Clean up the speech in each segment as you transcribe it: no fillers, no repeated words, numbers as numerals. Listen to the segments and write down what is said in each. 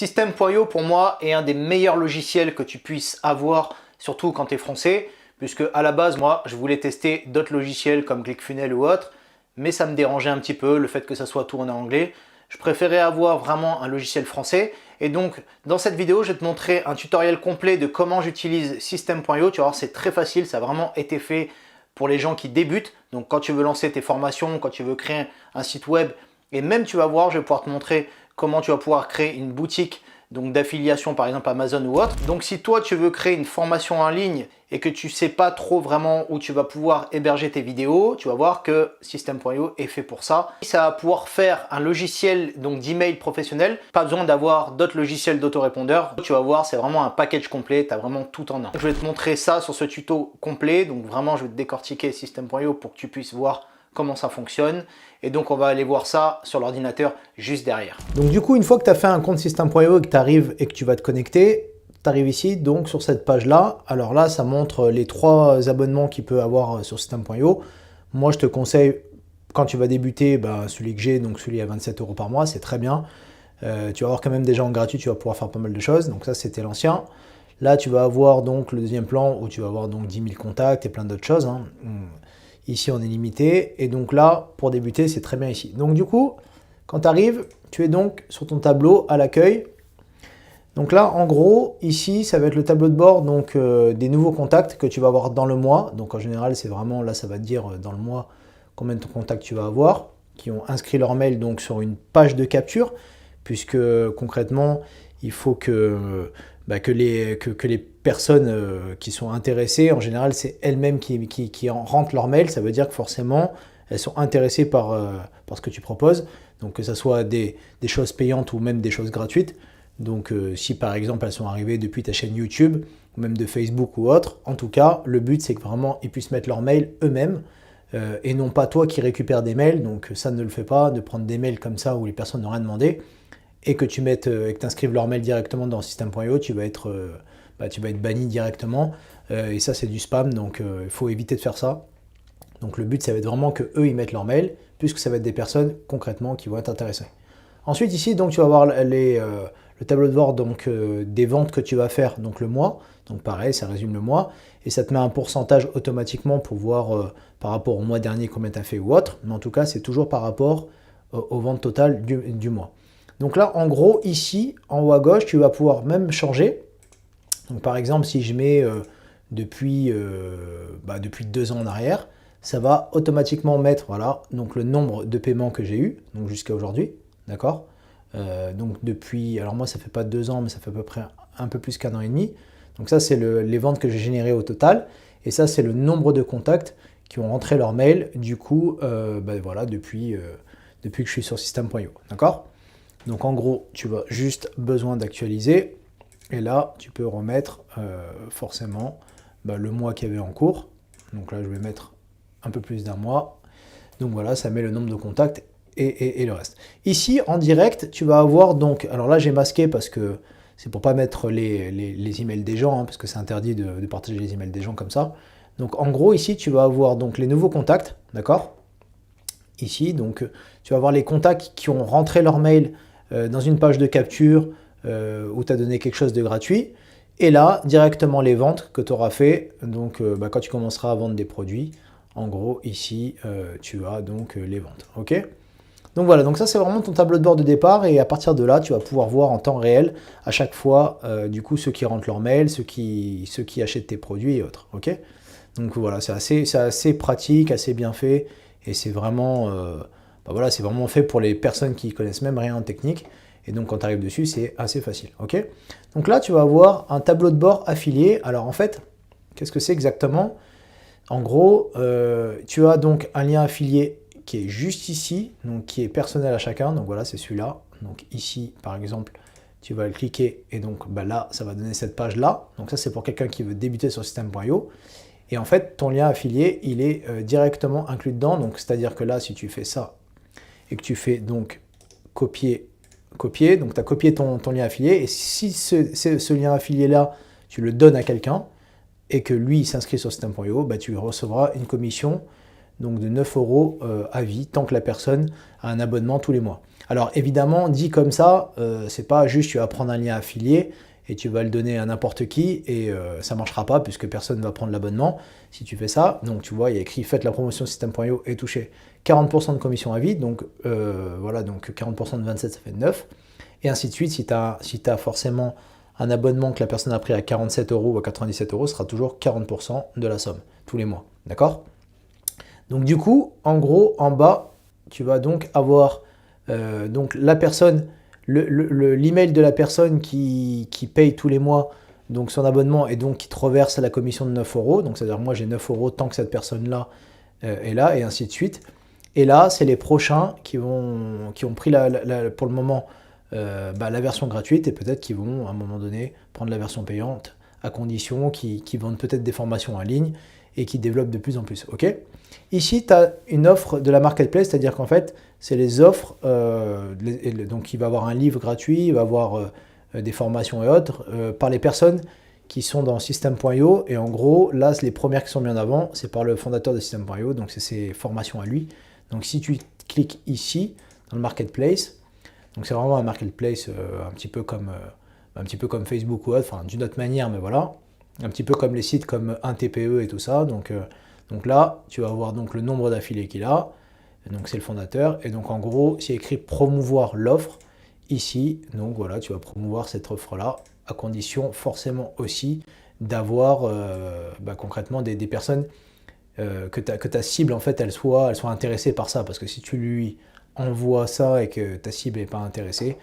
System.io pour moi est un des meilleurs logiciels que tu puisses avoir, surtout quand tu es français, puisque à la base moi je voulais tester d'autres logiciels comme ClickFunnels ou autres, mais ça me dérangeait un petit peu le fait que ça soit tout en anglais. Je préférais avoir vraiment un logiciel français et donc dans cette vidéo je vais te montrer un tutoriel complet de comment j'utilise System.io. Tu vas voir, c'est très facile, ça a vraiment été fait pour les gens qui débutent. Donc quand tu veux lancer tes formations, quand tu veux créer un site web, et même tu vas voir, je vais pouvoir te montrer comment tu vas pouvoir créer une boutique donc d'affiliation par exemple Amazon ou autre. Donc si toi tu veux créer une formation en ligne et que tu ne sais pas trop vraiment où tu vas pouvoir héberger tes vidéos, tu vas voir que System.io est fait pour ça. Ça va pouvoir faire un logiciel donc d'email professionnel, pas besoin d'avoir d'autres logiciels d'autorépondeur. Tu vas voir, c'est vraiment un package complet, tu as vraiment tout en un. Je vais te montrer ça sur ce tuto complet, donc vraiment je vais te décortiquer System.io pour que tu puisses voir comment ça fonctionne. Et donc on va aller voir ça sur l'ordinateur juste derrière. Donc du coup, une fois que tu as fait un compte System.io et que tu arrives et que tu vas te connecter, tu arrives ici donc sur cette page là. Alors là, ça montre les 3 abonnements qu'il peut avoir sur System.io. Moi, je te conseille, quand tu vas débuter, celui que j'ai, donc celui à 27 € par mois, c'est très bien. Tu vas avoir quand même déjà en gratuit, tu vas pouvoir faire pas mal de choses. Donc ça, c'était l'ancien. Là, tu vas avoir donc le deuxième plan où tu vas avoir donc 10 000 contacts et plein d'autres choses. Ici, on est limité. Et donc là, pour débuter, c'est très bien ici. Donc du coup, quand tu arrives, tu es donc sur ton tableau à l'accueil. Donc là, en gros, ici, ça va être le tableau de bord donc, des nouveaux contacts que tu vas avoir dans le mois. Donc en général, c'est vraiment, là, ça va te dire dans le mois combien de contacts tu vas avoir, qui ont inscrit leur mail donc, sur une page de capture, puisque concrètement, il faut que les personnes qui sont intéressées, en général, c'est elles-mêmes qui rentrent leur mail. Ça veut dire que forcément, elles sont intéressées par ce que tu proposes. Donc que ce soit des choses payantes ou même des choses gratuites. Donc si par exemple elles sont arrivées depuis ta chaîne YouTube, ou même de Facebook ou autre, en tout cas, le but c'est que vraiment ils puissent mettre leur mail eux-mêmes et non pas toi qui récupères des mails. Donc ça ne le fait pas, de prendre des mails comme ça où les personnes n'ont rien demandé et que tu mettes et que tu inscrives leur mail directement dans System.io, tu vas être banni directement et ça c'est du spam, donc il faut éviter de faire ça. Donc le but ça va être vraiment que eux ils mettent leur mail, puisque ça va être des personnes concrètement qui vont être intéressées. Ensuite ici donc tu vas voir le tableau de bord donc, des ventes que tu vas faire donc le mois. Donc pareil, ça résume le mois et ça te met un pourcentage automatiquement pour voir par rapport au mois dernier combien tu as fait ou autre. Mais en tout cas, c'est toujours par rapport aux ventes totales du mois. Donc là, en gros, ici, en haut à gauche, tu vas pouvoir même changer. Donc par exemple, si je mets depuis 2 ans en arrière, ça va automatiquement mettre voilà, donc le nombre de paiements que j'ai eu, donc jusqu'à aujourd'hui, d'accord. Donc depuis, alors moi ça fait pas 2 ans, mais ça fait à peu près un peu plus qu'1 an et demi. Donc ça c'est les ventes que j'ai générées au total, et ça c'est le nombre de contacts qui ont rentré leur mail, du coup, voilà, depuis que je suis sur System.io, d'accord. Donc en gros, tu as juste besoin d'actualiser, et là tu peux remettre forcément le mois qu'il y avait en cours. Donc là je vais mettre un peu plus d'1 mois. Donc voilà, ça met le nombre de contacts et le reste. Ici, en direct, tu vas avoir donc... Alors là, j'ai masqué parce que c'est pour pas mettre les emails des gens, parce que c'est interdit de partager les emails des gens comme ça. Donc en gros, ici, tu vas avoir donc les nouveaux contacts, d'accord. Ici, donc tu vas avoir les contacts qui ont rentré leur mail dans une page de capture où tu as donné quelque chose de gratuit. Et là, directement les ventes que tu auras fait, donc quand tu commenceras à vendre des produits. En gros, ici, tu as donc les ventes, ok. Donc voilà, donc ça c'est vraiment ton tableau de bord de départ, et à partir de là, tu vas pouvoir voir en temps réel à chaque fois, du coup, ceux qui rentrent leur mail, ceux qui achètent tes produits et autres, ok. Donc voilà, c'est assez pratique, assez bien fait, et c'est vraiment, voilà, c'est vraiment fait pour les personnes qui connaissent même rien en technique, et donc quand tu arrives dessus, c'est assez facile, ok. Donc là, tu vas avoir un tableau de bord affilié. Alors en fait, qu'est-ce que c'est exactement? En gros, tu as donc un lien affilié qui est juste ici, donc qui est personnel à chacun. Donc voilà, c'est celui-là. Donc ici, par exemple, tu vas le cliquer et donc là, ça va donner cette page-là. Donc ça, c'est pour quelqu'un qui veut débuter sur System.io. Et en fait, ton lien affilié, il est directement inclus dedans. Donc c'est-à-dire que là, si tu fais ça et que tu fais donc copier, donc tu as copié ton lien affilié. Et si ce lien affilié-là, tu le donnes à quelqu'un, et que lui il s'inscrit sur System.io, tu recevras une commission donc de 9 euros à vie, tant que la personne a un abonnement tous les mois. Alors évidemment, dit comme ça, c'est pas juste tu vas prendre un lien affilié et tu vas le donner à n'importe qui et ça ne marchera pas puisque personne ne va prendre l'abonnement si tu fais ça. Donc tu vois, il y a écrit faites la promotion System.io et touchez 40% de commission à vie. Donc voilà, donc 40% de 27, ça fait 9. Et ainsi de suite, si tu as forcément un abonnement que la personne a pris à 47 euros ou à 97 euros, ce sera toujours 40% de la somme tous les mois. D'accord? Donc du coup, en gros, en bas, tu vas donc avoir donc la personne, l'email de la personne qui paye tous les mois donc son abonnement et donc qui te reverse la commission de 9 euros. Donc c'est-à-dire moi j'ai 9 euros tant que cette personne-là est là et ainsi de suite. Et là, c'est les prochains qui ont pris pour le moment la version gratuite et peut-être qu'ils vont à un moment donné prendre la version payante à condition qu'ils vendent peut-être des formations en ligne et qui développent de plus en plus. Ok. Ici, tu as une offre de la marketplace, c'est-à-dire qu'en fait, c'est les offres, donc il va avoir un livre gratuit, il va avoir des formations et autres, par les personnes qui sont dans System.io. Et en gros, là, les premières qui sont mises en avant, c'est par le fondateur de System.io, donc c'est ses formations à lui. Donc si tu cliques ici, dans le marketplace, donc c'est vraiment un marketplace un petit peu comme Facebook ou autre, enfin d'une autre manière, mais voilà, un petit peu comme les sites comme 1TPE et tout ça. Donc là, tu vas voir donc le nombre d'affiliés qu'il a, donc c'est le fondateur, et donc en gros, c'est écrit promouvoir l'offre ici, donc voilà, tu vas promouvoir cette offre-là, à condition forcément aussi d'avoir concrètement des personnes que ta cible en fait elle soit intéressée par ça, parce que si tu lui envoies ça et que ta cible n'est pas intéressée,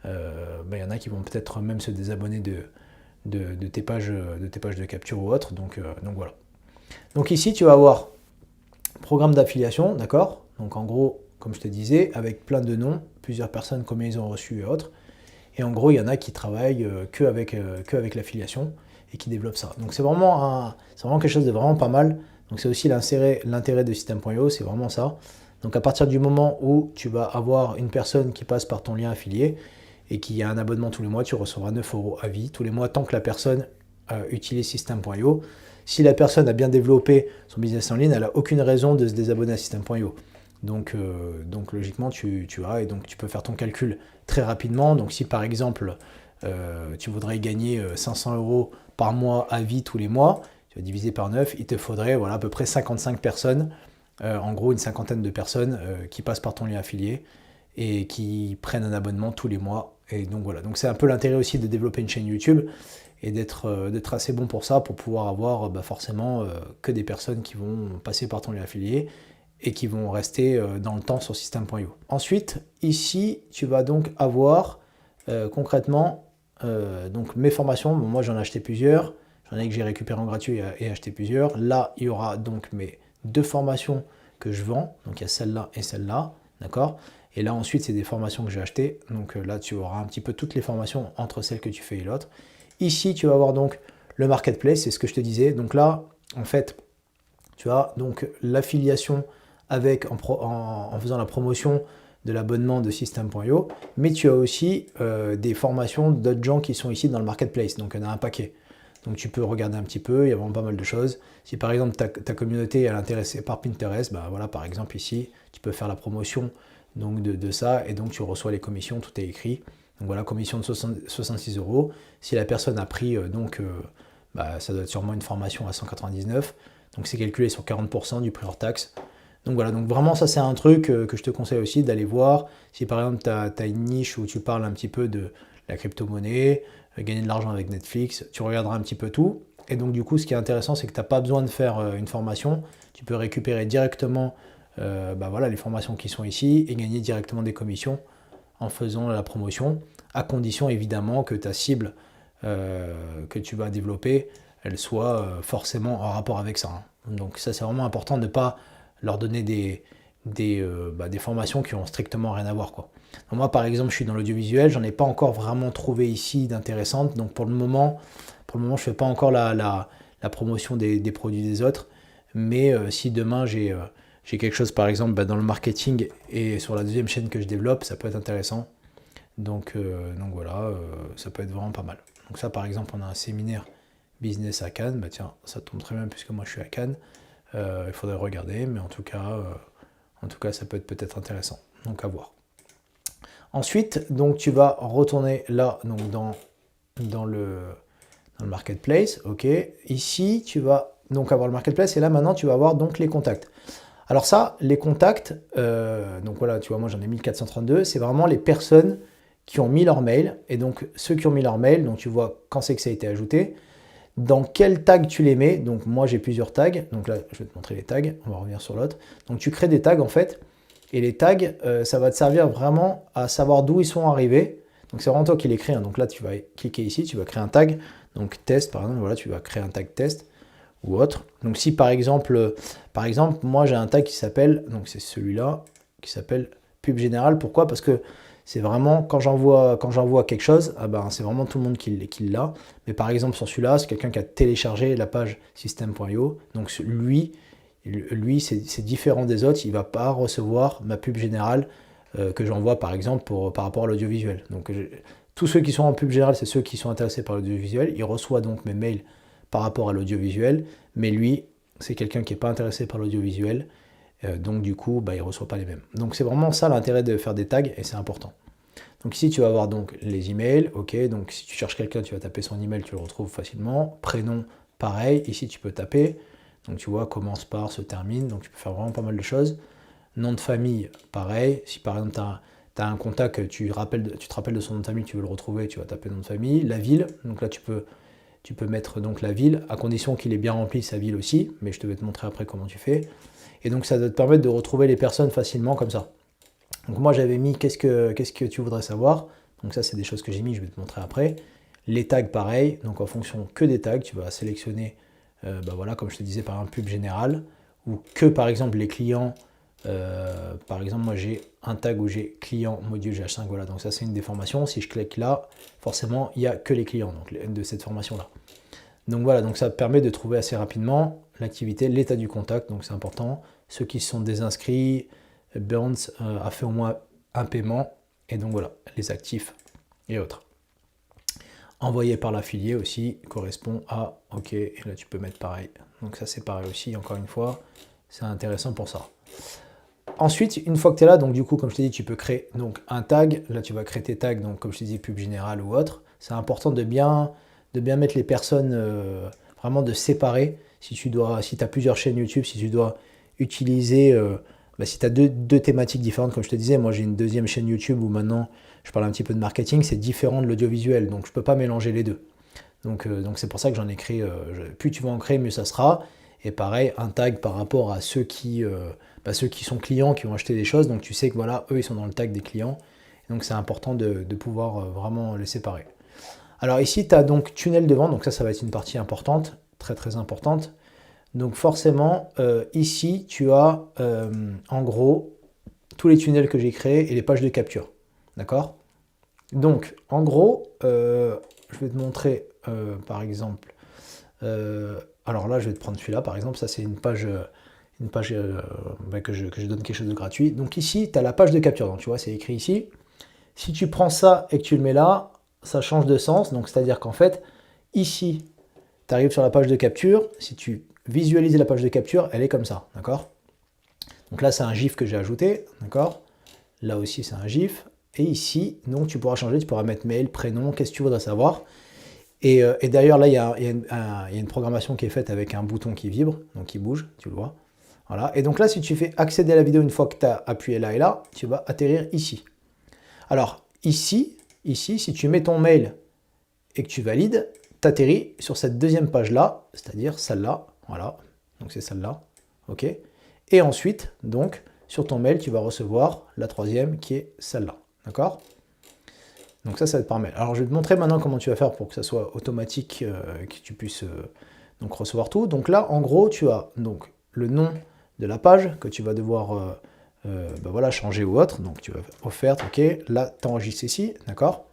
il y en a qui vont peut-être même se désabonner de tes pages de capture ou autre, donc voilà. Donc ici tu vas avoir programme d'affiliation, d'accord, donc en gros comme je te disais avec plein de noms, plusieurs personnes combien ils ont reçu et autres, et en gros il y en a qui travaillent que avec l'affiliation et qui développent ça, donc c'est vraiment quelque chose de vraiment pas mal. Donc c'est aussi l'intérêt de System.io, c'est vraiment ça. Donc à partir du moment où tu vas avoir une personne qui passe par ton lien affilié et qui a un abonnement tous les mois, tu recevras 9 euros à vie tous les mois tant que la personne utilise System.io. Si la personne a bien développé son business en ligne, elle n'a aucune raison de se désabonner à System.io. Donc logiquement tu as, et donc tu peux faire ton calcul très rapidement. Donc si par exemple tu voudrais gagner 500 euros par mois à vie tous les mois, divisé par 9, il te faudrait voilà, à peu près 55 personnes, en gros une cinquantaine de personnes qui passent par ton lien affilié et qui prennent un abonnement tous les mois. Et donc voilà, donc c'est un peu l'intérêt aussi de développer une chaîne YouTube et d'être assez bon pour ça, pour pouvoir avoir forcément que des personnes qui vont passer par ton lien affilié et qui vont rester dans le temps sur System.io. Ensuite, ici, tu vas donc avoir concrètement donc mes formations. Bon, moi j'en ai acheté plusieurs. J'en ai que j'ai récupéré en gratuit et acheté plusieurs. Là, il y aura donc mes 2 formations que je vends. Donc, il y a celle-là et celle-là. D'accord? Et là, ensuite, c'est des formations que j'ai achetées. Donc là, tu auras un petit peu toutes les formations entre celles que tu fais et l'autre. Ici, tu vas avoir donc le marketplace. C'est ce que je te disais. Donc là, en fait, tu as donc l'affiliation avec en faisant la promotion de l'abonnement de System.io. Mais tu as aussi des formations d'autres gens qui sont ici dans le marketplace. Donc, il y en a un paquet. Donc tu peux regarder un petit peu, il y a vraiment pas mal de choses. Si par exemple ta communauté est intéressée par Pinterest, voilà, par exemple ici, tu peux faire la promotion donc, de ça et donc tu reçois les commissions, tout est écrit. Donc voilà, commission de 66 euros. Si la personne a pris, ça doit être sûrement une formation à 199. Donc c'est calculé sur 40% du prix hors taxe. Donc voilà, donc vraiment ça c'est un truc que je te conseille aussi d'aller voir. Si par exemple tu as une niche où tu parles un petit peu de la crypto-monnaie, gagner de l'argent avec Netflix, tu regarderas un petit peu tout. Et donc du coup, ce qui est intéressant, c'est que tu n'as pas besoin de faire une formation. Tu peux récupérer directement les formations qui sont ici et gagner directement des commissions en faisant la promotion, à condition évidemment que ta cible que tu vas développer, elle soit forcément en rapport avec ça. Donc ça, c'est vraiment important de ne pas leur donner des formations qui ont strictement rien à voir, quoi. Donc moi par exemple je suis dans l'audiovisuel, j'en ai pas encore vraiment trouvé ici d'intéressante, donc pour le moment je fais pas encore la promotion des produits des autres, mais si demain j'ai quelque chose par exemple dans le marketing et sur la deuxième chaîne que je développe, ça peut être intéressant, donc voilà, ça peut être vraiment pas mal. Donc ça par exemple on a un séminaire business à Cannes, tiens ça tombe très bien puisque moi je suis à Cannes. Il faudrait regarder, mais en tout cas ça peut être peut-être intéressant. Donc à voir. Ensuite, donc tu vas retourner là, donc dans le marketplace, ok. Ici, tu vas donc avoir le marketplace et là maintenant tu vas avoir donc les contacts. Alors ça, les contacts, donc voilà, tu vois, moi j'en ai 1432, c'est vraiment les personnes qui ont mis leur mail, et donc ceux qui ont mis leur mail, donc tu vois quand c'est que ça a été ajouté, dans quel tag tu les mets, donc moi j'ai plusieurs tags, donc là je vais te montrer les tags, on va revenir sur l'autre, donc tu crées des tags en fait, et les tags, ça va te servir vraiment à savoir d'où ils sont arrivés, donc c'est vraiment toi qui les crée, hein. Donc là tu vas cliquer ici, tu vas créer un tag, donc test par exemple, voilà, tu vas créer un tag test, ou autre. Donc si par exemple moi j'ai un tag qui s'appelle, donc c'est celui-là, qui s'appelle pub général. Pourquoi? Parce que c'est vraiment, quand j'envoie quelque chose, ah ben, c'est vraiment tout le monde qui l'a. Mais par exemple sur celui-là, c'est quelqu'un qui a téléchargé la page system.io. Donc lui c'est différent des autres, il ne va pas recevoir ma pub générale que j'envoie par exemple par rapport à l'audiovisuel. Donc tous ceux qui sont en pub générale, c'est ceux qui sont intéressés par l'audiovisuel. Il reçoit donc mes mails par rapport à l'audiovisuel, mais lui, c'est quelqu'un qui n'est pas intéressé par l'audiovisuel, donc du coup, bah, il ne reçoit pas les mêmes. Donc c'est vraiment ça l'intérêt de faire des tags, et c'est important. Donc ici, tu vas avoir donc les emails, ok, donc si tu cherches quelqu'un, tu vas taper son email, tu le retrouves facilement. Prénom, pareil, ici tu peux taper, donc tu vois, commence par, se termine, donc tu peux faire vraiment pas mal de choses. Nom de famille, pareil, si par exemple tu as un contact, tu te rappelles de son nom de famille, tu veux le retrouver, tu vas taper nom de famille. La ville, donc là tu peux mettre donc la ville, à condition qu'il ait bien rempli sa ville aussi, mais je te vais te montrer après comment tu fais. Et donc ça va te permettre de retrouver les personnes facilement comme ça. Donc moi j'avais mis qu'est-ce que tu voudrais savoir, donc ça c'est des choses que j'ai mis, je vais te montrer après. Les tags pareil, donc en fonction que des tags, tu vas sélectionner, bah voilà, comme je te disais par un pub général, ou que par exemple les clients, par exemple moi j'ai un tag où j'ai client module GH5, voilà, donc ça c'est une des formations. Si je clique là, forcément il n'y a que les clients donc de cette formation là. Donc voilà, donc ça permet de trouver assez rapidement l'activité, l'état du contact, donc c'est important. Ceux qui sont désinscrits, Burns a fait au moins un paiement, et donc voilà, les actifs et autres. Envoyé par l'affilié aussi correspond à OK, et là tu peux mettre pareil. Donc ça c'est pareil aussi, encore une fois, c'est intéressant pour ça. Ensuite, une fois que tu es là, donc du coup, comme je t'ai dit, tu peux créer donc un tag. Là, tu vas créer tes tags, donc comme je t'ai dit, pub générale ou autre. C'est important de bien mettre les personnes, vraiment de séparer. Si tu as plusieurs chaînes YouTube, si tu dois utiliser, si tu as deux thématiques différentes, comme je te disais, moi j'ai une deuxième chaîne YouTube où maintenant je parle un petit peu de marketing, c'est différent de l'audiovisuel, donc je ne peux pas mélanger les deux. Donc c'est pour ça que j'en ai créé, plus tu vas en créer, mieux ça sera. Et pareil, un tag par rapport à ceux qui sont clients, qui ont acheté des choses, donc tu sais que voilà, eux ils sont dans le tag des clients, donc c'est important de pouvoir vraiment les séparer. Alors ici tu as donc tunnel de vente, donc ça va être une partie importante, très très importante. Donc forcément, ici tu as en gros tous les tunnels que j'ai créés et les pages de capture, d'accord? Donc en gros, je vais te montrer par exemple, alors là je vais te prendre celui-là par exemple, ça c'est une page que je donne quelque chose de gratuit. Donc ici tu as la page de capture, donc tu vois c'est écrit ici. Si tu prends ça et que tu le mets là, ça change de sens, donc c'est-à-dire qu'en fait ici tu arrives sur la page de capture, si tu visualises la page de capture, elle est comme ça, d'accord? Donc là c'est un GIF que j'ai ajouté, d'accord? Là aussi c'est un GIF. Et ici, donc tu pourras changer, tu pourras mettre mail, prénom, qu'est-ce que tu voudrais savoir. Et d'ailleurs, là, il y a une programmation qui est faite avec un bouton qui vibre, donc qui bouge, tu le vois. Voilà. Et donc là, si tu fais accéder à la vidéo une fois que tu as appuyé là et là, tu vas atterrir ici. Alors, ici, si tu mets ton mail et que tu valides, tu atterris sur cette deuxième page-là, c'est-à-dire celle-là. Voilà, donc c'est celle-là. OK. Et ensuite, donc, sur ton mail, tu vas recevoir la troisième qui est celle-là. D'accord? Donc ça va être par mail. Alors je vais te montrer maintenant comment tu vas faire pour que ça soit automatique, que tu puisses donc recevoir tout. Donc là, en gros, tu as donc le nom de la page que tu vas devoir voilà, changer ou autre. Donc tu vas offerte, ok. Là, tu enregistres ici, d'accord.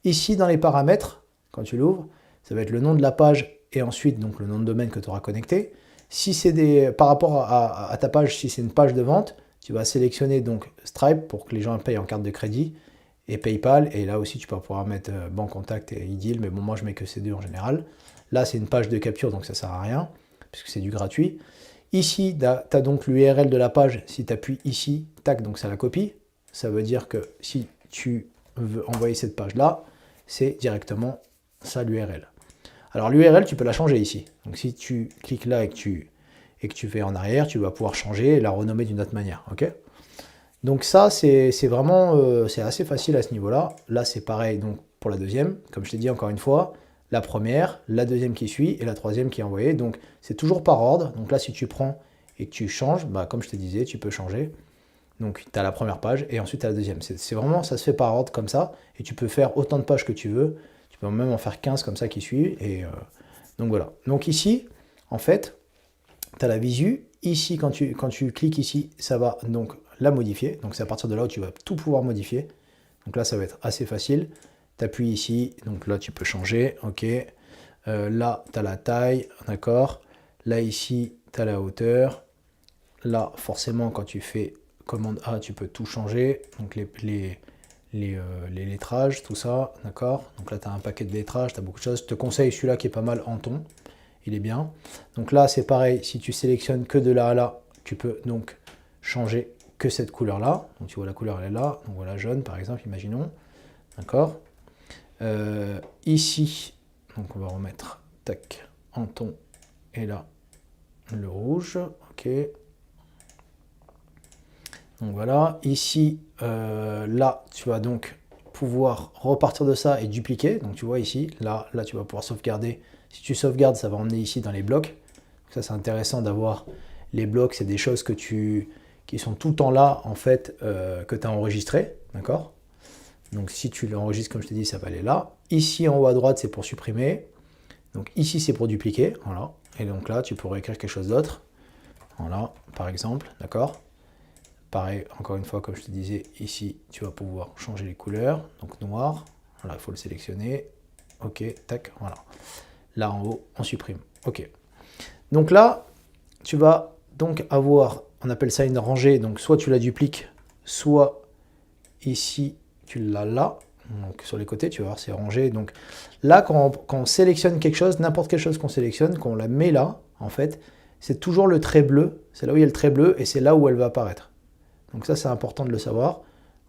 Ici, dans les paramètres, quand tu l'ouvres, ça va être le nom de la page et ensuite donc le nom de domaine que tu auras connecté. Si c'est par rapport à ta page, si c'est une page de vente, tu vas sélectionner donc Stripe pour que les gens payent en carte de crédit et PayPal, et là aussi tu vas pouvoir mettre banque contact et iDeal, mais bon moi je mets que ces deux en général. Là c'est une page de capture donc ça sert à rien puisque c'est du gratuit. Ici, tu as donc l'URL de la page. Si tu appuies ici, tac, donc ça la copie. Ça veut dire que si tu veux envoyer cette page-là, c'est directement ça l'URL. Alors l'URL, tu peux la changer ici. Donc si tu cliques là et que tu fais en arrière, tu vas pouvoir changer et la renommer d'une autre manière. Ok. Donc ça, c'est vraiment c'est assez facile à ce niveau-là. Là, c'est pareil donc pour la deuxième. Comme je t'ai dit encore une fois, la première, la deuxième qui suit et la troisième qui est envoyée. Donc c'est toujours par ordre. Donc là, si tu prends et que tu changes, bah, comme je te disais, tu peux changer. Donc tu as la première page et ensuite tu as la deuxième. C'est vraiment, ça se fait par ordre comme ça. Et tu peux faire autant de pages que tu veux. Tu peux même en faire 15 comme ça qui suivent. Et donc voilà. Donc ici, en fait, tu as la visu. Ici, quand tu cliques ici, ça va donc la modifier. Donc c'est à partir de là où tu vas tout pouvoir modifier. Donc là, ça va être assez facile. Tu appuies ici, donc là tu peux changer, ok. Là, tu as la taille, d'accord. Là, ici, tu as la hauteur. Là, forcément, quand tu fais commande A, tu peux tout changer. Donc les lettrages, tout ça, d'accord. Donc là, tu as un paquet de lettrages, tu as beaucoup de choses. Je te conseille celui-là qui est pas mal en ton. Il est bien. Donc là, c'est pareil. Si tu sélectionnes que de là à là, tu peux donc changer que cette couleur-là. Donc tu vois, la couleur, elle est là. Donc voilà, jaune, par exemple, imaginons. D'accord. Ici, donc on va remettre tac en ton et là le rouge, ok. Donc voilà, ici, là tu vas donc pouvoir repartir de ça et dupliquer. Donc tu vois ici, là tu vas pouvoir sauvegarder. Si tu sauvegardes, ça va emmener ici dans les blocs. Donc ça c'est intéressant d'avoir les blocs, c'est des choses qui sont tout le temps là en fait que tu as enregistré, d'accord. Donc si tu l'enregistres, comme je t'ai dit, ça va aller là. Ici en haut à droite, c'est pour supprimer. Donc ici, c'est pour dupliquer. Voilà. Et donc là, tu pourrais écrire quelque chose d'autre. Voilà, par exemple, d'accord. Pareil, encore une fois, comme je te disais, ici, tu vas pouvoir changer les couleurs. Donc noir, voilà, il faut le sélectionner. Ok, tac, voilà. Là en haut, on supprime. Ok. Donc là, tu vas donc avoir, on appelle ça une rangée. Donc soit tu la dupliques, soit ici, tu l'as là, donc sur les côtés, tu vas voir, c'est rangé. Donc là, quand on sélectionne quelque chose, n'importe quelle chose qu'on sélectionne, qu'on la met là, en fait, c'est toujours le trait bleu, c'est là où il y a le trait bleu, et c'est là où elle va apparaître. Donc ça, c'est important de le savoir.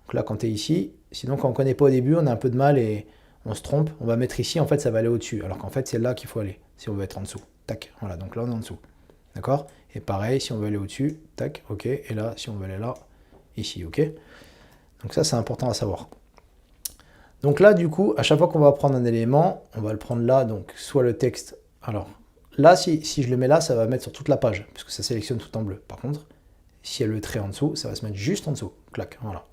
Donc là, quand tu es ici, sinon quand on ne connaît pas au début, on a un peu de mal et on se trompe. On va mettre ici, en fait, ça va aller au-dessus, alors qu'en fait, c'est là qu'il faut aller, si on veut être en dessous. Tac, voilà, donc là, on est en dessous. D'accord. Et pareil, si on veut aller au-dessus, tac, ok, et là, si on veut aller là, ici, ok. Donc ça, c'est important à savoir. Donc là, du coup, à chaque fois qu'on va prendre un élément, on va le prendre là, donc soit le texte. Alors là, si je le mets là, ça va mettre sur toute la page, puisque ça sélectionne tout en bleu. Par contre, si il y a le trait en dessous, ça va se mettre juste en dessous. Clac, voilà.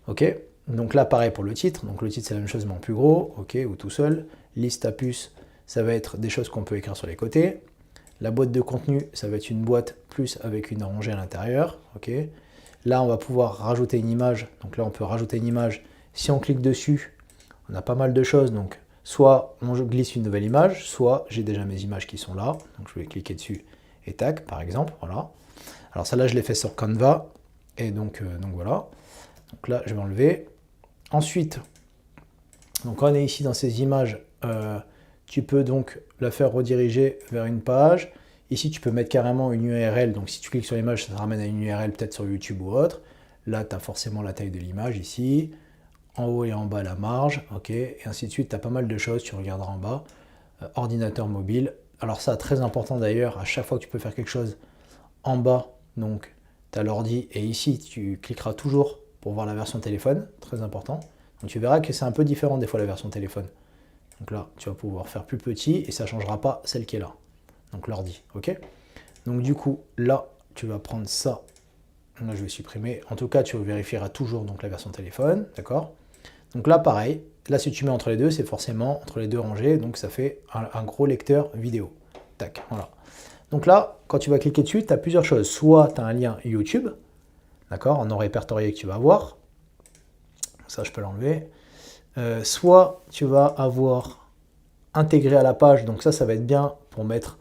Ok. Donc là, pareil pour le titre. Donc le titre, c'est la même chose, mais en plus gros, ok, ou tout seul. Liste à puce, ça va être des choses qu'on peut écrire sur les côtés. La boîte de contenu, ça va être une boîte plus avec une rangée à l'intérieur. Ok. Là, on va pouvoir rajouter une image. Donc là, on peut rajouter une image. Si on clique dessus, on a pas mal de choses. Donc, soit on glisse une nouvelle image, soit j'ai déjà mes images qui sont là. Donc, je vais cliquer dessus et tac, par exemple. Voilà. Alors, celle-là, je l'ai fait sur Canva. Et donc voilà. Donc là, je vais enlever. Ensuite, donc quand on est ici dans ces images, tu peux donc la faire rediriger vers une page. Ici, tu peux mettre carrément une URL. Donc, si tu cliques sur l'image, ça te ramène à une URL peut-être sur YouTube ou autre. Là, tu as forcément la taille de l'image ici. En haut et en bas, la marge. Ok. Et ainsi de suite. Tu as pas mal de choses. Tu regarderas en bas. Ordinateur mobile. Alors ça, très important d'ailleurs, à chaque fois que tu peux faire quelque chose en bas, donc tu as l'ordi. Et ici, tu cliqueras toujours pour voir la version téléphone. Très important. Donc, tu verras que c'est un peu différent des fois la version téléphone. Donc là, tu vas pouvoir faire plus petit et ça ne changera pas celle qui est là. Donc l'ordi, ok. Donc du coup, là, tu vas prendre ça. Là, je vais supprimer. En tout cas, tu vérifieras toujours donc la version téléphone, d'accord. Donc là, pareil. Là, si tu mets entre les deux, c'est forcément entre les deux rangées. Donc ça fait un gros lecteur vidéo. Tac, voilà. Donc là, quand tu vas cliquer dessus, tu as plusieurs choses. Soit tu as un lien YouTube, d'accord, en non répertorié que tu vas avoir. Ça, je peux l'enlever. Soit tu vas avoir intégré à la page. Donc ça va être bien pour mettre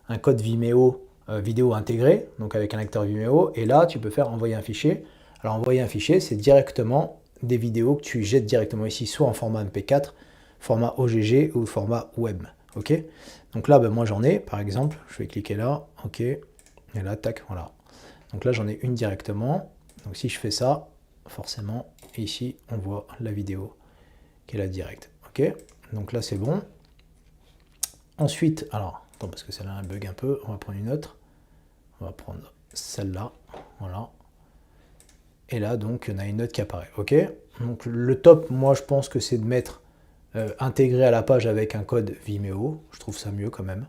un code Vimeo vidéo intégré, donc avec un lecteur Vimeo, et là tu peux faire envoyer un fichier. Alors envoyer un fichier, c'est directement des vidéos que tu jettes directement ici, soit en format MP4, format OGG ou format web. Ok. Donc là, ben, moi j'en ai, par exemple, je vais cliquer là, ok. Et là, tac, voilà. Donc là, j'en ai une directement. Donc si je fais ça, forcément, ici, on voit la vidéo qui est là direct. Ok, donc là, c'est bon. Ensuite, alors, attends, parce que celle-là, elle bug un peu. On va prendre une autre. On va prendre celle-là. Voilà. Et là, donc, on a une note qui apparaît. Ok, donc le top, moi, je pense que c'est de mettre intégré à la page avec un code Vimeo. Je trouve ça mieux quand même.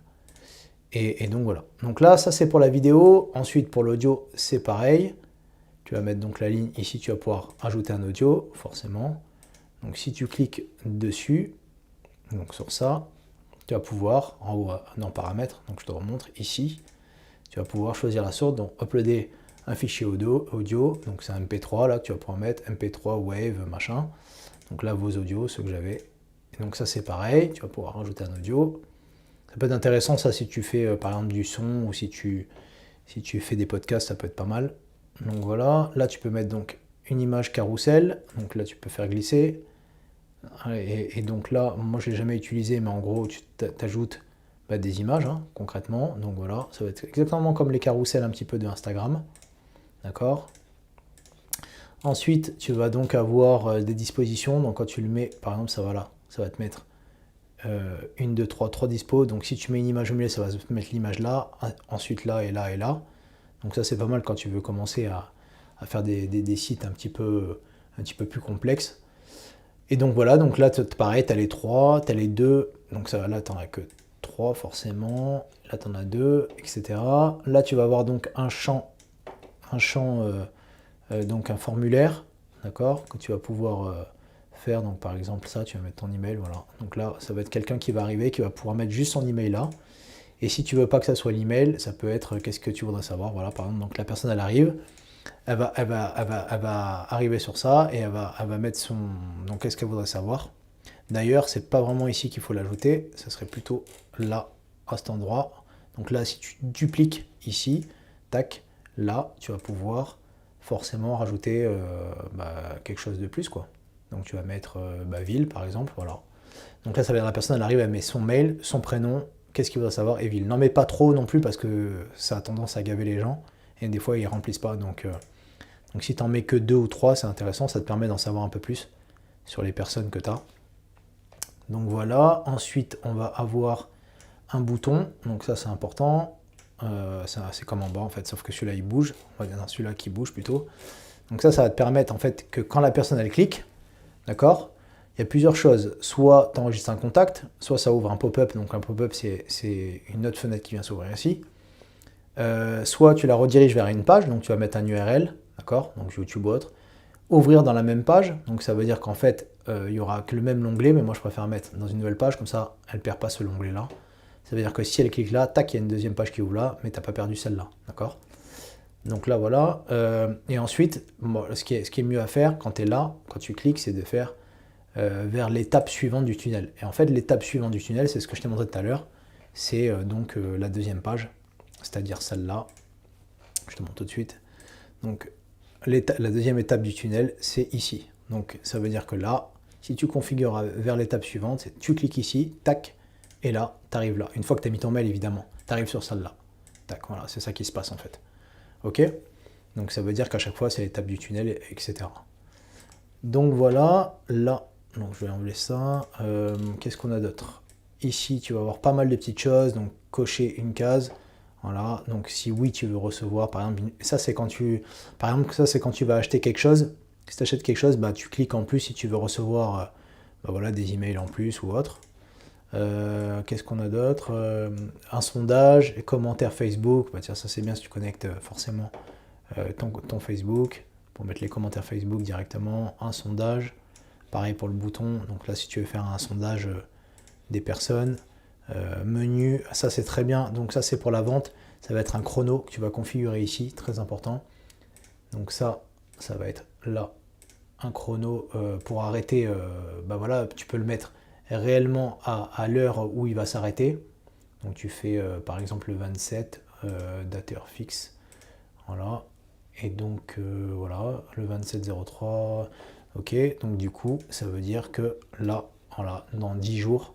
Et donc voilà. Donc là, ça c'est pour la vidéo. Ensuite, pour l'audio, c'est pareil. Tu vas mettre donc la ligne ici, tu vas pouvoir ajouter un audio, forcément. Donc si tu cliques dessus, donc sur ça, tu vas pouvoir, en haut dans paramètres, donc je te remontre ici, tu vas pouvoir choisir la source, donc uploader un fichier audio, donc c'est un MP3, là tu vas pouvoir mettre MP3, Wave, machin. Donc là, vos audios, ceux que j'avais. Et donc ça c'est pareil, tu vas pouvoir rajouter un audio. Ça peut être intéressant ça si tu fais par exemple du son ou si tu fais des podcasts, ça peut être pas mal. Donc voilà, là tu peux mettre donc une image carrousel, donc là tu peux faire glisser. Et donc là, moi je ne l'ai jamais utilisé, mais en gros tu t'ajoutes des images concrètement. Donc voilà, ça va être exactement comme les carousels un petit peu de Instagram. D'accord. Ensuite, tu vas donc avoir des dispositions. Donc quand tu le mets, par exemple, ça va là, ça va te mettre 1, 2, 3 dispos. Donc si tu mets une image au milieu, ça va te mettre l'image là, ensuite là et là et là. Donc ça c'est pas mal quand tu veux commencer à faire des sites un petit peu plus complexes. Et donc voilà, donc là pareil, tu as les 3, tu as les 2, donc ça, là tu n'en as que 3 forcément, là tu en as 2, etc. Là tu vas avoir donc un champ donc un formulaire, d'accord, que tu vas pouvoir faire. Donc par exemple ça, tu vas mettre ton email, voilà. Donc là, ça va être quelqu'un qui va arriver, qui va pouvoir mettre juste son email là. Et si tu veux pas que ça soit l'email, ça peut être qu'est-ce que tu voudrais savoir. Voilà, par exemple, donc la personne elle arrive, elle va arriver sur ça et elle va mettre son. Donc qu'est-ce qu'elle voudrait savoir. D'ailleurs, c'est pas vraiment ici qu'il faut l'ajouter, ça serait plutôt là, à cet endroit. Donc là, si tu dupliques ici, tac, là, tu vas pouvoir forcément rajouter quelque chose de plus, quoi. Donc tu vas mettre ville, par exemple, voilà. Donc là, ça veut dire la personne, elle arrive, elle met son mail, son prénom, qu'est-ce qu'il voudrait savoir, et ville. N'en mets pas trop non plus, parce que ça a tendance à gaver les gens, et des fois, ils remplissent pas. Donc si tu en mets que 2 ou 3, c'est intéressant, ça te permet d'en savoir un peu plus sur les personnes que tu as. Donc voilà, ensuite on va avoir un bouton, donc ça c'est important, c'est comme en bas en fait, sauf que celui-là il bouge, on va dire celui-là qui bouge plutôt. Donc ça va te permettre en fait que quand la personne elle clique, d'accord, il y a plusieurs choses, soit tu enregistres un contact, soit ça ouvre un pop-up, donc un pop-up c'est une autre fenêtre qui vient s'ouvrir ici, soit tu la rediriges vers une page, donc tu vas mettre un URL, d'accord, donc YouTube ou autre, ouvrir dans la même page, donc ça veut dire qu'en fait il y aura que le même onglet, mais moi je préfère mettre dans une nouvelle page, comme ça elle ne perd pas ce onglet là. Ça veut dire que si elle clique là, tac, il y a une deuxième page qui ouvre là, mais tu n'as pas perdu celle-là, d'accord. Donc là voilà, et ensuite, ce qui est mieux à faire quand tu es là, quand tu cliques, c'est de faire vers l'étape suivante du tunnel. Et en fait l'étape suivante du tunnel, c'est ce que je t'ai montré tout à l'heure, c'est donc la deuxième page, c'est-à-dire celle-là, je te montre tout de suite. Donc la deuxième étape du tunnel, c'est ici. Donc ça veut dire que là, si tu configures vers l'étape suivante, tu cliques ici, tac, et là, tu arrives là. Une fois que tu as mis ton mail, évidemment, tu arrives sur celle-là. Tac, voilà, c'est ça qui se passe en fait. Ok. Donc ça veut dire qu'à chaque fois, c'est l'étape du tunnel, etc. Donc voilà, là, donc je vais enlever ça. Qu'est-ce qu'on a d'autre? Ici, tu vas avoir pas mal de petites choses, donc cocher une case. Voilà, donc si oui, tu veux recevoir, par exemple, ça c'est quand tu vas acheter quelque chose. Si tu achètes quelque chose, tu cliques en plus si tu veux recevoir voilà, des emails en plus ou autre. Qu'est-ce qu'on a d'autre? Un sondage, commentaire Facebook. Tiens, ça c'est bien si tu connectes forcément ton Facebook pour mettre les commentaires Facebook directement. Un sondage, pareil pour le bouton. Donc là, si tu veux faire un sondage des personnes. Menu, ça c'est très bien, donc ça c'est pour la vente, ça va être un chrono que tu vas configurer ici, très important. Donc ça va être là, un chrono pour arrêter, voilà, tu peux le mettre réellement à l'heure où il va s'arrêter. Donc tu fais par exemple le 27, date et heure fixe, voilà, et donc voilà, le 27-03, ok, donc du coup ça veut dire que là, voilà, dans 10 jours,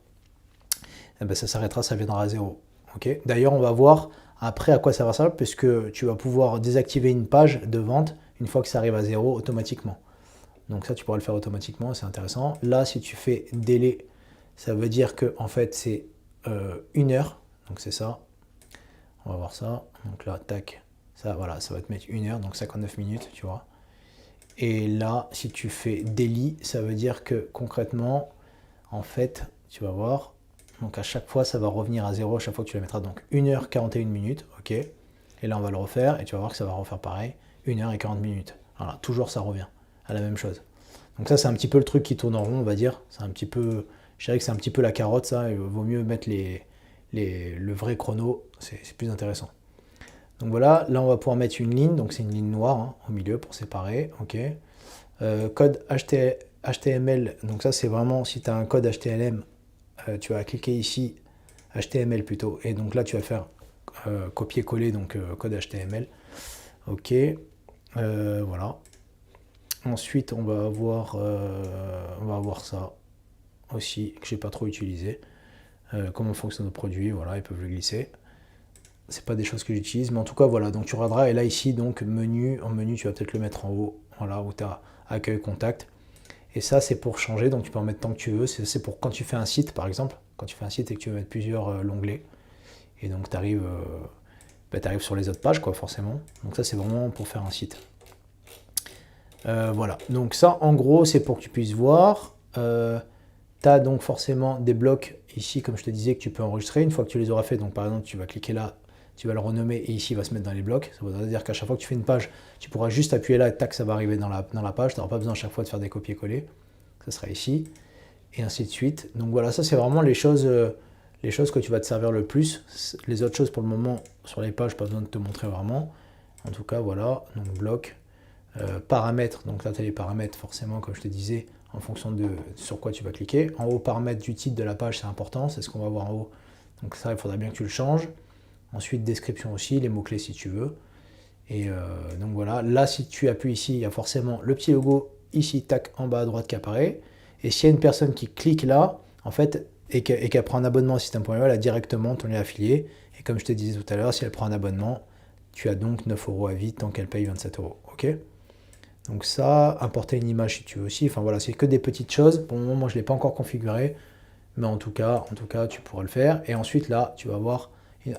ça s'arrêtera, ça viendra à zéro. Okay. D'ailleurs, on va voir Après, à quoi ça va servir? Puisque tu vas pouvoir désactiver une page de vente une fois que ça arrive à 0 automatiquement. Donc ça, tu pourras le faire automatiquement, c'est intéressant. Là, si tu fais délai, ça veut dire que en fait, c'est 1 heure. Donc c'est ça. On va voir ça. Donc là, tac. Ça, voilà, ça va te mettre 1 heure, donc 59 minutes, tu vois. Et là, si tu fais daily, ça veut dire que concrètement, en fait, tu vas voir, donc à chaque fois, ça va revenir à 0 à chaque fois que tu la mettras. Donc 1h41 minutes, ok. Et là, on va le refaire et tu vas voir que ça va refaire pareil, 1h40 minutes. Voilà, toujours ça revient à la même chose. Donc ça, c'est un petit peu le truc qui tourne en rond, on va dire. C'est un petit peu, je dirais que c'est un petit peu la carotte, ça. Il vaut mieux mettre le vrai chrono, c'est plus intéressant. Donc voilà, là, on va pouvoir mettre une ligne, donc c'est une ligne noire hein, au milieu pour séparer, ok. Code HTML, donc ça, c'est vraiment si tu as un code HTML, tu vas cliquer ici, HTML plutôt, et donc là, tu vas faire copier-coller, donc code HTML. Ok, voilà. Ensuite, on va avoir ça aussi, que j'ai pas trop utilisé. Comment fonctionne le produit, voilà, ils peuvent le glisser. C'est pas des choses que j'utilise, mais en tout cas, voilà. Donc tu regarderas, et là, ici, donc menu, en menu, tu vas peut-être le mettre en haut, voilà, où tu as accueil, contact. Et ça, c'est pour changer, donc tu peux en mettre tant que tu veux. C'est pour quand tu fais un site, par exemple, quand tu fais un site et que tu veux mettre plusieurs onglets. Et donc, tu arrives sur les autres pages, quoi, forcément. Donc ça, c'est vraiment pour faire un site. Voilà, donc ça en gros c'est pour que tu puisses voir. Tu as donc forcément des blocs ici comme je te disais que tu peux enregistrer une fois que tu les auras fait. Donc par exemple tu vas cliquer là, tu vas le renommer et ici il va se mettre dans les blocs. Ça veut dire qu'à chaque fois que tu fais une page, tu pourras juste appuyer là et tac ça va arriver dans la page. Tu n'auras pas besoin à chaque fois de faire des copier-coller. Ça sera ici et ainsi de suite. Donc voilà, ça c'est vraiment les choses que tu vas te servir le plus. Les autres choses pour le moment sur les pages, pas besoin de te montrer vraiment. En tout cas voilà, donc bloc. Paramètres, donc là tu as les paramètres forcément comme je te disais en fonction de sur quoi tu vas cliquer. En haut paramètres du titre de la page c'est important, c'est ce qu'on va voir en haut. Donc ça il faudra bien que tu le changes. Ensuite description aussi, les mots-clés si tu veux. Et donc voilà, là si tu appuies ici, il y a forcément le petit logo ici, tac, en bas à droite qui apparaît. Et s'il y a une personne qui clique là, en fait, et qu'elle prend un abonnement au système.io, elle a directement ton lien affilié. Et comme je te disais tout à l'heure, si elle prend un abonnement, tu as donc 9 € à vie tant qu'elle paye 27 €. Ok ? Donc ça, importer une image si tu veux aussi. Enfin voilà, c'est que des petites choses. Pour le moment, moi je ne l'ai pas encore configuré. Mais en tout cas, tu pourras le faire. Et ensuite, là, tu vas voir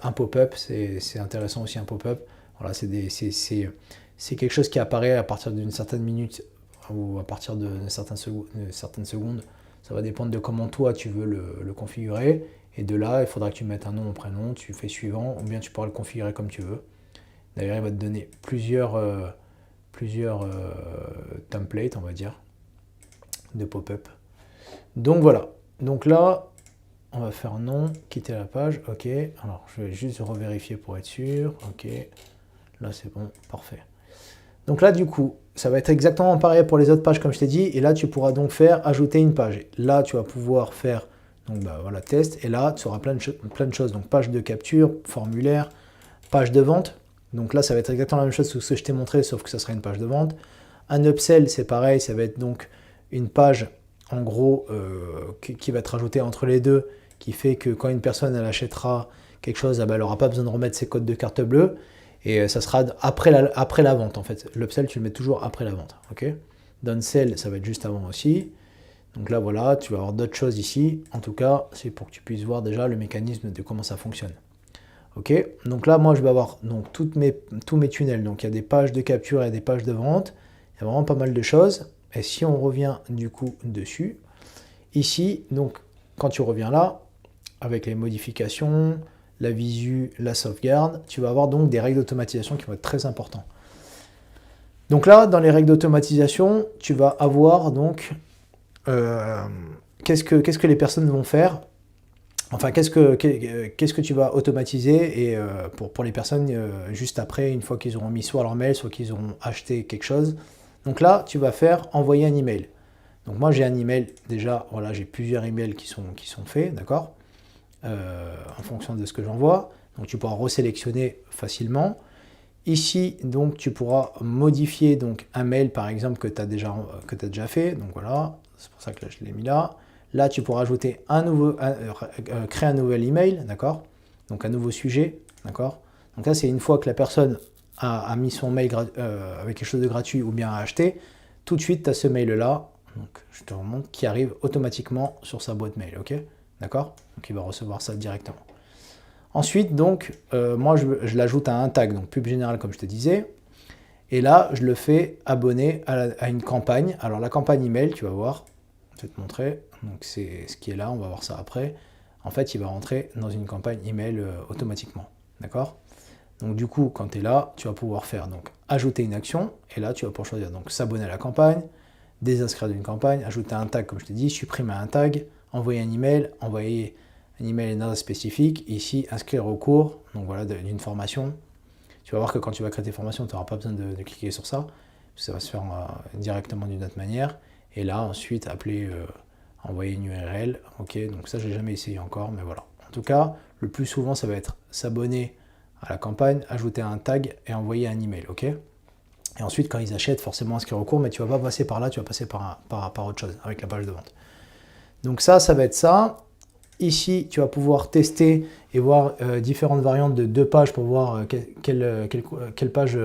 un pop-up. C'est intéressant aussi un pop-up. Voilà, c'est quelque chose qui apparaît à partir d'une certaine minute ou à partir de certaines secondes. Ça va dépendre de comment toi tu veux le configurer. Et de là, il faudra que tu mettes un nom, un prénom, tu fais suivant, ou bien tu pourras le configurer comme tu veux. D'ailleurs, il va te donner plusieurs templates, on va dire, de pop-up. Donc voilà. Donc là, on va faire non, quitter la page. Ok. Alors, je vais juste revérifier pour être sûr. Ok. Là, c'est bon. Parfait. Donc là, du coup, ça va être exactement pareil pour les autres pages, comme je t'ai dit. Et là, tu pourras donc faire ajouter une page. Là, tu vas pouvoir faire donc voilà, test. Et là, tu auras plein de choses. Donc, page de capture, formulaire, page de vente. Donc là, ça va être exactement la même chose que ce que je t'ai montré, sauf que ça sera une page de vente. Un upsell, c'est pareil, ça va être donc une page, en gros, qui va être rajoutée entre les deux, qui fait que quand une personne, elle achètera quelque chose, elle n'aura pas besoin de remettre ses codes de carte bleue, et ça sera après la vente, en fait. L'upsell, tu le mets toujours après la vente, ok. Downsell, ça va être juste avant aussi. Donc là, voilà, tu vas avoir d'autres choses ici. En tout cas, c'est pour que tu puisses voir déjà le mécanisme de comment ça fonctionne. Ok, donc là, moi, je vais avoir donc, tous mes tunnels. Donc, il y a des pages de capture et des pages de vente. Il y a vraiment pas mal de choses. Et si on revient du coup dessus, ici, donc, quand tu reviens là, avec les modifications, la visu, la sauvegarde, tu vas avoir donc des règles d'automatisation qui vont être très importantes. Donc là, dans les règles d'automatisation, tu vas avoir donc qu'est-ce que les personnes vont faire. Enfin, qu'est-ce que tu vas automatiser et pour les personnes juste après, une fois qu'ils auront mis soit leur mail, soit qu'ils auront acheté quelque chose. Donc là, tu vas faire envoyer un email. Donc moi, j'ai un email déjà, voilà, j'ai plusieurs emails qui sont faits, d'accord, en fonction de ce que j'envoie. Donc tu pourras resélectionner facilement. Ici, donc, tu pourras modifier donc, un mail, par exemple, que tu as déjà fait. Donc voilà, c'est pour ça que là, je l'ai mis là. Là, tu pourras ajouter créer un nouvel email, d'accord? Donc un nouveau sujet, d'accord? Donc ça, c'est une fois que la personne a mis son mail avec quelque chose de gratuit ou bien a acheté, tout de suite, tu as ce mail-là, donc je te remonte, qui arrive automatiquement sur sa boîte mail, ok? D'accord? Donc il va recevoir ça directement. Ensuite, donc, moi, je l'ajoute à un tag, donc pub générale, comme je te disais. Et là, je le fais abonner à une campagne. Alors, la campagne email, tu vas voir, je vais te montrer. Donc, c'est ce qui est là, on va voir ça après. En fait, il va rentrer dans une campagne email automatiquement. D'accord? Donc, du coup, quand tu es là, tu vas pouvoir faire donc ajouter une action. Et là, tu vas pouvoir choisir donc s'abonner à la campagne, désinscrire d'une campagne, ajouter un tag, comme je t'ai dit, supprimer un tag, envoyer un email à une adresse spécifique. Ici, inscrire au cours, donc voilà, d'une formation. Tu vas voir que quand tu vas créer tes formations, tu n'auras pas besoin de cliquer sur ça. Ça va se faire directement d'une autre manière. Et là, ensuite, appeler, envoyer une URL. Ok, donc ça, j'ai jamais essayé encore, mais voilà. En tout cas, le plus souvent, ça va être s'abonner à la campagne, ajouter un tag et envoyer un email. Ok. Et ensuite, quand ils achètent, forcément inscrire au cours, mais tu ne vas pas passer par là, tu vas passer par autre chose avec la page de vente. Donc ça va être ça. Ici, tu vas pouvoir tester et voir différentes variantes de deux pages pour voir quelle page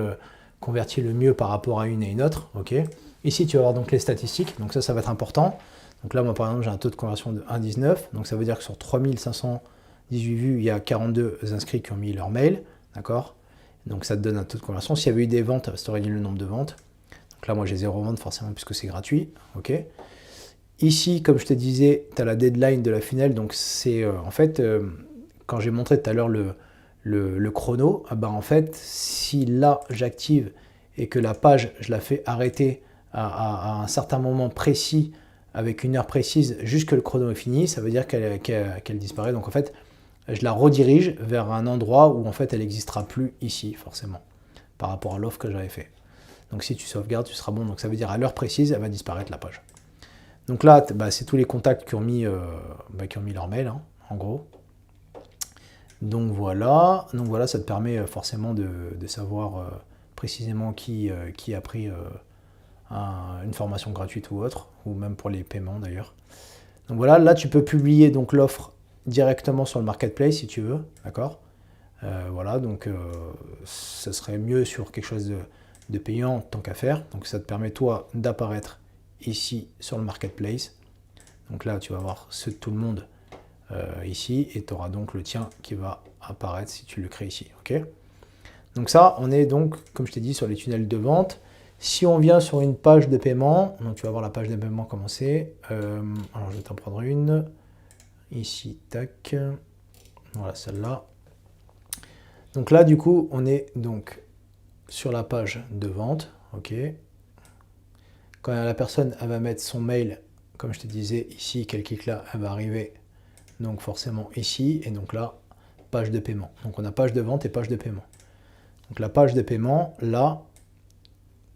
convertit le mieux par rapport à une et une autre. Okay. Ici, tu vas avoir donc les statistiques, donc ça va être important. Donc là, moi par exemple, j'ai un taux de conversion de 1,19, donc ça veut dire que sur 3518 vues, il y a 42 inscrits qui ont mis leur mail, d'accord? Donc ça te donne un taux de conversion. S'il y avait eu des ventes, ça t'aurait dit le nombre de ventes. Donc là, moi j'ai 0 vente forcément puisque c'est gratuit. Ok. Ici, comme je te disais, tu as la deadline de la funnel. Donc c'est en fait, quand j'ai montré tout à l'heure le chrono, en fait, si là j'active et que la page, je la fais arrêter à un certain moment précis, avec une heure précise, jusque le chrono est fini, ça veut dire qu'elle disparaît. Donc en fait, je la redirige vers un endroit où en fait elle n'existera plus ici, forcément, par rapport à l'offre que j'avais fait. Donc si tu sauvegardes, tu seras bon. Donc ça veut dire à l'heure précise, elle va disparaître la page. Donc là, c'est tous les contacts qui ont mis leur mail, hein, en gros. Donc voilà, ça te permet forcément de savoir précisément qui a pris une formation gratuite ou autre, ou même pour les paiements d'ailleurs. Donc voilà, là tu peux publier donc l'offre directement sur le marketplace si tu veux, d'accord. Voilà, donc ça serait mieux sur quelque chose de payant tant qu'à faire. Donc ça te permet toi d'apparaître ici sur le marketplace. Donc là tu vas voir ceux de tout le monde ici et tu auras donc le tien qui va apparaître si tu le crées ici. Ok. Donc ça, on est donc, comme je t'ai dit, sur les tunnels de vente. Si on vient sur une page de paiement, donc tu vas voir la page de paiement commencer. Alors je vais t'en prendre une. Ici, tac. Voilà celle-là. Donc là, du coup, on est donc sur la page de vente. Ok. Quand la personne elle va mettre son mail, comme je te disais ici, qu'elle clique là, elle va arriver donc forcément ici. Et donc là, page de paiement. Donc on a page de vente et page de paiement. Donc la page de paiement, là,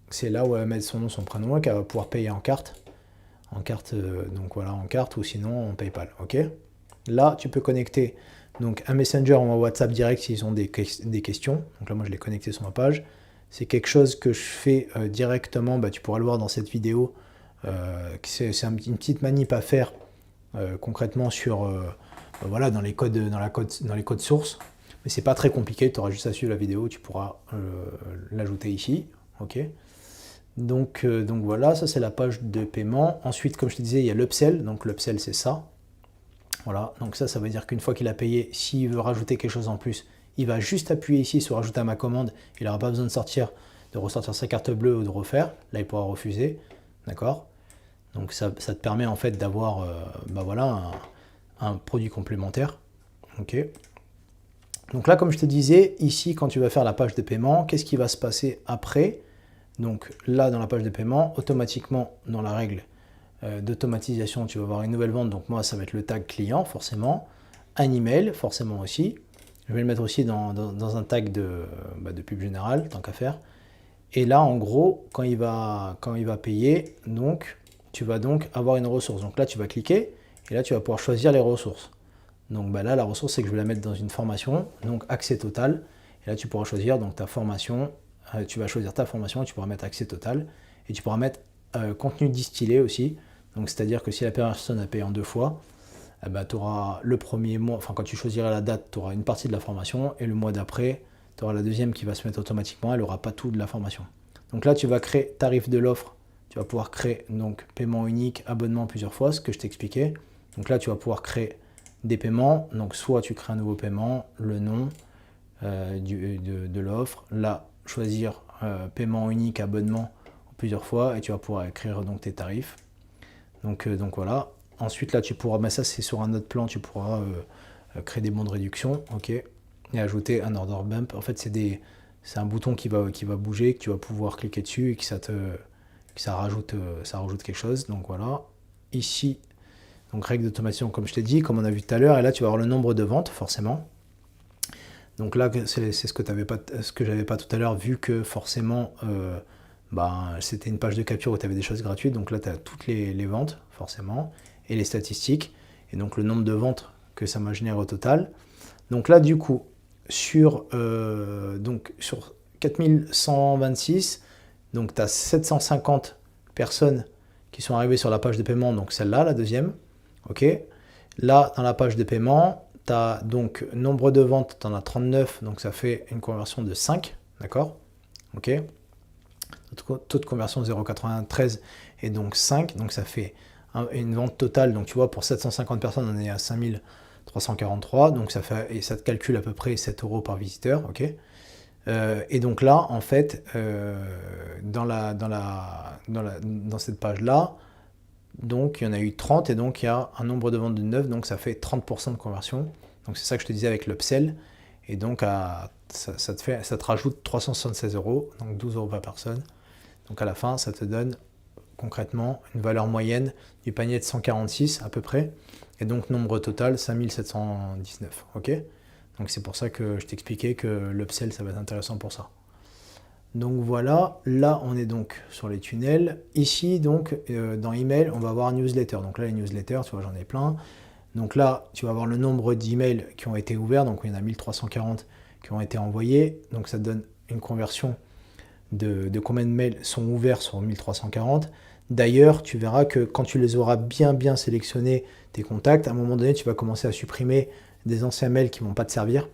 c'est là où elle va mettre son nom, son prénom, et qu'elle va pouvoir payer en carte. En carte, donc voilà, en carte ou sinon en PayPal. Ok. Là, tu peux connecter donc un Messenger ou un WhatsApp direct s'ils ont des questions. Donc là, moi, je l'ai connecté sur ma page. C'est quelque chose que je fais directement. Tu pourras le voir dans cette vidéo. C'est une petite manip à faire concrètement sur, voilà, dans les codes sources. Mais c'est pas très compliqué. Tu auras juste à suivre la vidéo. Tu pourras l'ajouter ici. Ok. Donc voilà, ça c'est la page de paiement. Ensuite, comme je te disais, il y a l'upsell. Donc l'upsell, c'est ça. Voilà, donc ça veut dire qu'une fois qu'il a payé, s'il veut rajouter quelque chose en plus, il va juste appuyer ici sur ajouter à ma commande. Il n'aura pas besoin de ressortir sa carte bleue ou de refaire. Là, il pourra refuser. D'accord. Donc ça te permet en fait d'avoir voilà, un produit complémentaire. Ok. Donc là, comme je te disais, ici, quand tu vas faire la page de paiement, qu'est-ce qui va se passer après? Donc là, dans la page de paiement, automatiquement, dans la règle d'automatisation, tu vas avoir une nouvelle vente. Donc moi, ça va être le tag client, forcément. Un email, forcément aussi. Je vais le mettre aussi dans un tag de pub générale, tant qu'à faire. Et là, en gros, quand il va payer, donc, tu vas donc avoir une ressource. Donc là, tu vas cliquer et là, tu vas pouvoir choisir les ressources. Donc là, la ressource, c'est que je vais la mettre dans une formation, donc accès total. Et là, tu pourras choisir donc ta formation. Tu vas choisir ta formation et tu pourras mettre accès total. Et tu pourras mettre contenu distillé aussi. Donc c'est-à-dire que si la personne a payé en 2 fois, tu auras le premier mois, enfin quand tu choisiras la date, tu auras une partie de la formation et le mois d'après, tu auras la deuxième qui va se mettre automatiquement, elle n'aura pas tout de l'information. Donc là, tu vas créer tarif de l'offre, tu vas pouvoir créer donc paiement unique, abonnement plusieurs fois, ce que je t'expliquais. Donc là, tu vas pouvoir créer des paiements, donc soit tu crées un nouveau paiement, le nom de l'offre, là, choisir paiement unique, abonnement plusieurs fois, et tu vas pouvoir écrire donc tes tarifs. Donc voilà. Ensuite, là, tu pourras, mais ça c'est sur un autre plan, tu pourras créer des bons de réduction, ok, et ajouter un order bump. En fait, c'est un bouton qui va bouger, que tu vas pouvoir cliquer dessus et que ça rajoute quelque chose. Donc voilà. Ici, donc règle d'automation, comme je t'ai dit, comme on a vu tout à l'heure, et là, tu vas avoir le nombre de ventes, forcément. Donc là, c'est ce que j'avais pas tout à l'heure, vu que forcément, c'était une page de capture où tu avais des choses gratuites. Donc là, tu as toutes les ventes, forcément, et les statistiques, et donc le nombre de ventes que ça m'a généré au total. Donc là, du coup, sur 4126, donc tu as 750 personnes qui sont arrivées sur la page de paiement, donc celle-là, la deuxième. Ok. Là, dans la page de paiement, tu as donc nombre de ventes, tu en as 39, donc ça fait une conversion de 5, d'accord. Ok. Taux de conversion 0,93 et donc 5, donc ça fait une vente totale. Donc tu vois, pour 750 personnes, on est à 5343, donc ça fait, et ça te calcule à peu près 7 € par visiteur, ok. Et donc là, en fait, dans cette page-là, donc il y en a eu 30 et donc il y a un nombre de ventes de 9, donc ça fait 30% de conversion. Donc c'est ça que je te disais avec l'upsell. Et donc ça te rajoute 376 €, donc 12 € par personne. Donc à la fin, ça te donne concrètement une valeur moyenne du panier de 146 à peu près. Et donc nombre total 5719. Ok. Donc c'est pour ça que je t'expliquais que l'upsell, ça va être intéressant pour ça. Donc voilà, là on est donc sur les tunnels. Ici donc dans email, on va avoir newsletter. Donc là les newsletters, tu vois, j'en ai plein. Donc là, tu vas avoir le nombre d'emails qui ont été ouverts. Donc il y en a 1340 qui ont été envoyés. Donc ça te donne une conversion de combien de mails sont ouverts sur 1340. D'ailleurs, tu verras que quand tu les auras bien sélectionnés, tes contacts, à un moment donné, tu vas commencer à supprimer des anciens mails qui ne vont pas te servir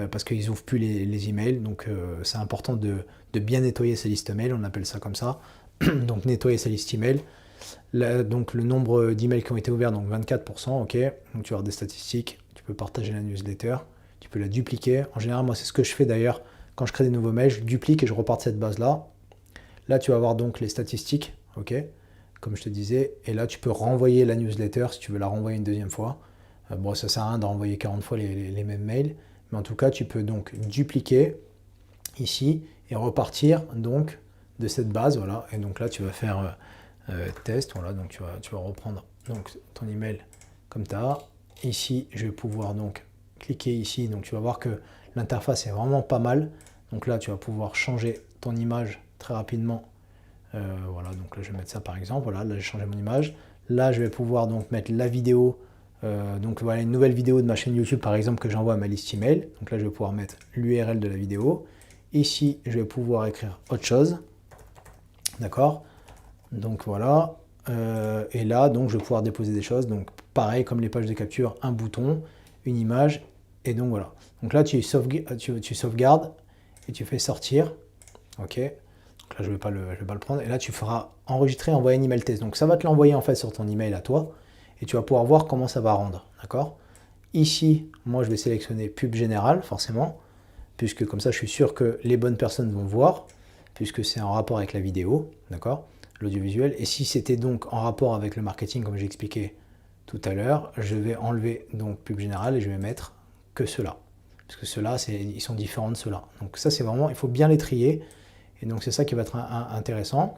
parce qu'ils n'ouvrent plus les emails. Donc c'est important de bien nettoyer sa liste mail, on appelle ça comme ça. Donc nettoyer sa liste email. Là, donc le nombre d'emails qui ont été ouverts, donc 24%, ok. Donc tu vas avoir des statistiques, tu peux partager la newsletter, tu peux la dupliquer. En général, moi c'est ce que je fais d'ailleurs quand je crée des nouveaux mails, je duplique et je repars de cette base-là. Là, tu vas avoir donc les statistiques, ok, comme je te disais. Et là, tu peux renvoyer la newsletter si tu veux la renvoyer une deuxième fois. Bon, ça sert à rien de renvoyer 40 fois les mêmes mails. Mais en tout cas, tu peux donc dupliquer ici et repartir donc de cette base, voilà. Et donc là, tu vas faire test, voilà. Donc tu vas reprendre donc ton email comme tu as. Ici, je vais pouvoir donc cliquer ici. Donc tu vas voir que l'interface est vraiment pas mal. Donc là, tu vas pouvoir changer ton image très rapidement. Voilà, donc là, je vais mettre ça par exemple. Voilà, là, j'ai changé mon image. Là, je vais pouvoir donc mettre la vidéo. Donc voilà, une nouvelle vidéo de ma chaîne YouTube, par exemple, que j'envoie à ma liste email. Donc là, je vais pouvoir mettre l'URL de la vidéo. Ici, je vais pouvoir écrire autre chose. D'accord. Donc voilà. Et là, donc, je vais pouvoir déposer des choses. Donc pareil, comme les pages de capture, un bouton, une image. Et donc voilà. Donc là, tu sauvegardes et tu fais sortir. Ok. Donc là, je vais pas le prendre. Et là, tu feras enregistrer, envoyer un email test. Donc ça va te l'envoyer en fait sur ton email à toi. Et tu vas pouvoir voir comment ça va rendre. D'accord. Ici, moi, je vais sélectionner pub générale, forcément. Puisque comme ça, je suis sûr que les bonnes personnes vont voir. Puisque c'est en rapport avec la vidéo. D'accord. L'audiovisuel. Et si c'était donc en rapport avec le marketing, comme j'ai expliqué tout à l'heure, je vais enlever donc pub générale et je vais mettre que ceux-là. Parce que ceux-là, ils sont différents de ceux-là. Donc ça, c'est vraiment, il faut bien les trier. Et donc c'est ça qui va être intéressant.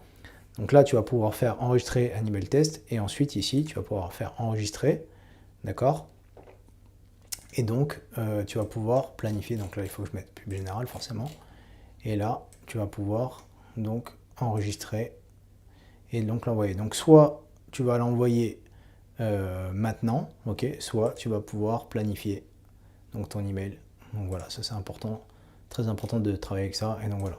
Donc là, tu vas pouvoir faire enregistrer un email test. Et ensuite, ici, tu vas pouvoir faire enregistrer. D'accord. Et donc, tu vas pouvoir planifier. Donc là, il faut que je mette pub générale, forcément. Et là, tu vas pouvoir donc enregistrer et donc l'envoyer. Donc soit tu vas l'envoyer maintenant, ok, soit tu vas pouvoir planifier donc ton email. Donc voilà, ça c'est important, très important de travailler avec ça. Et donc voilà.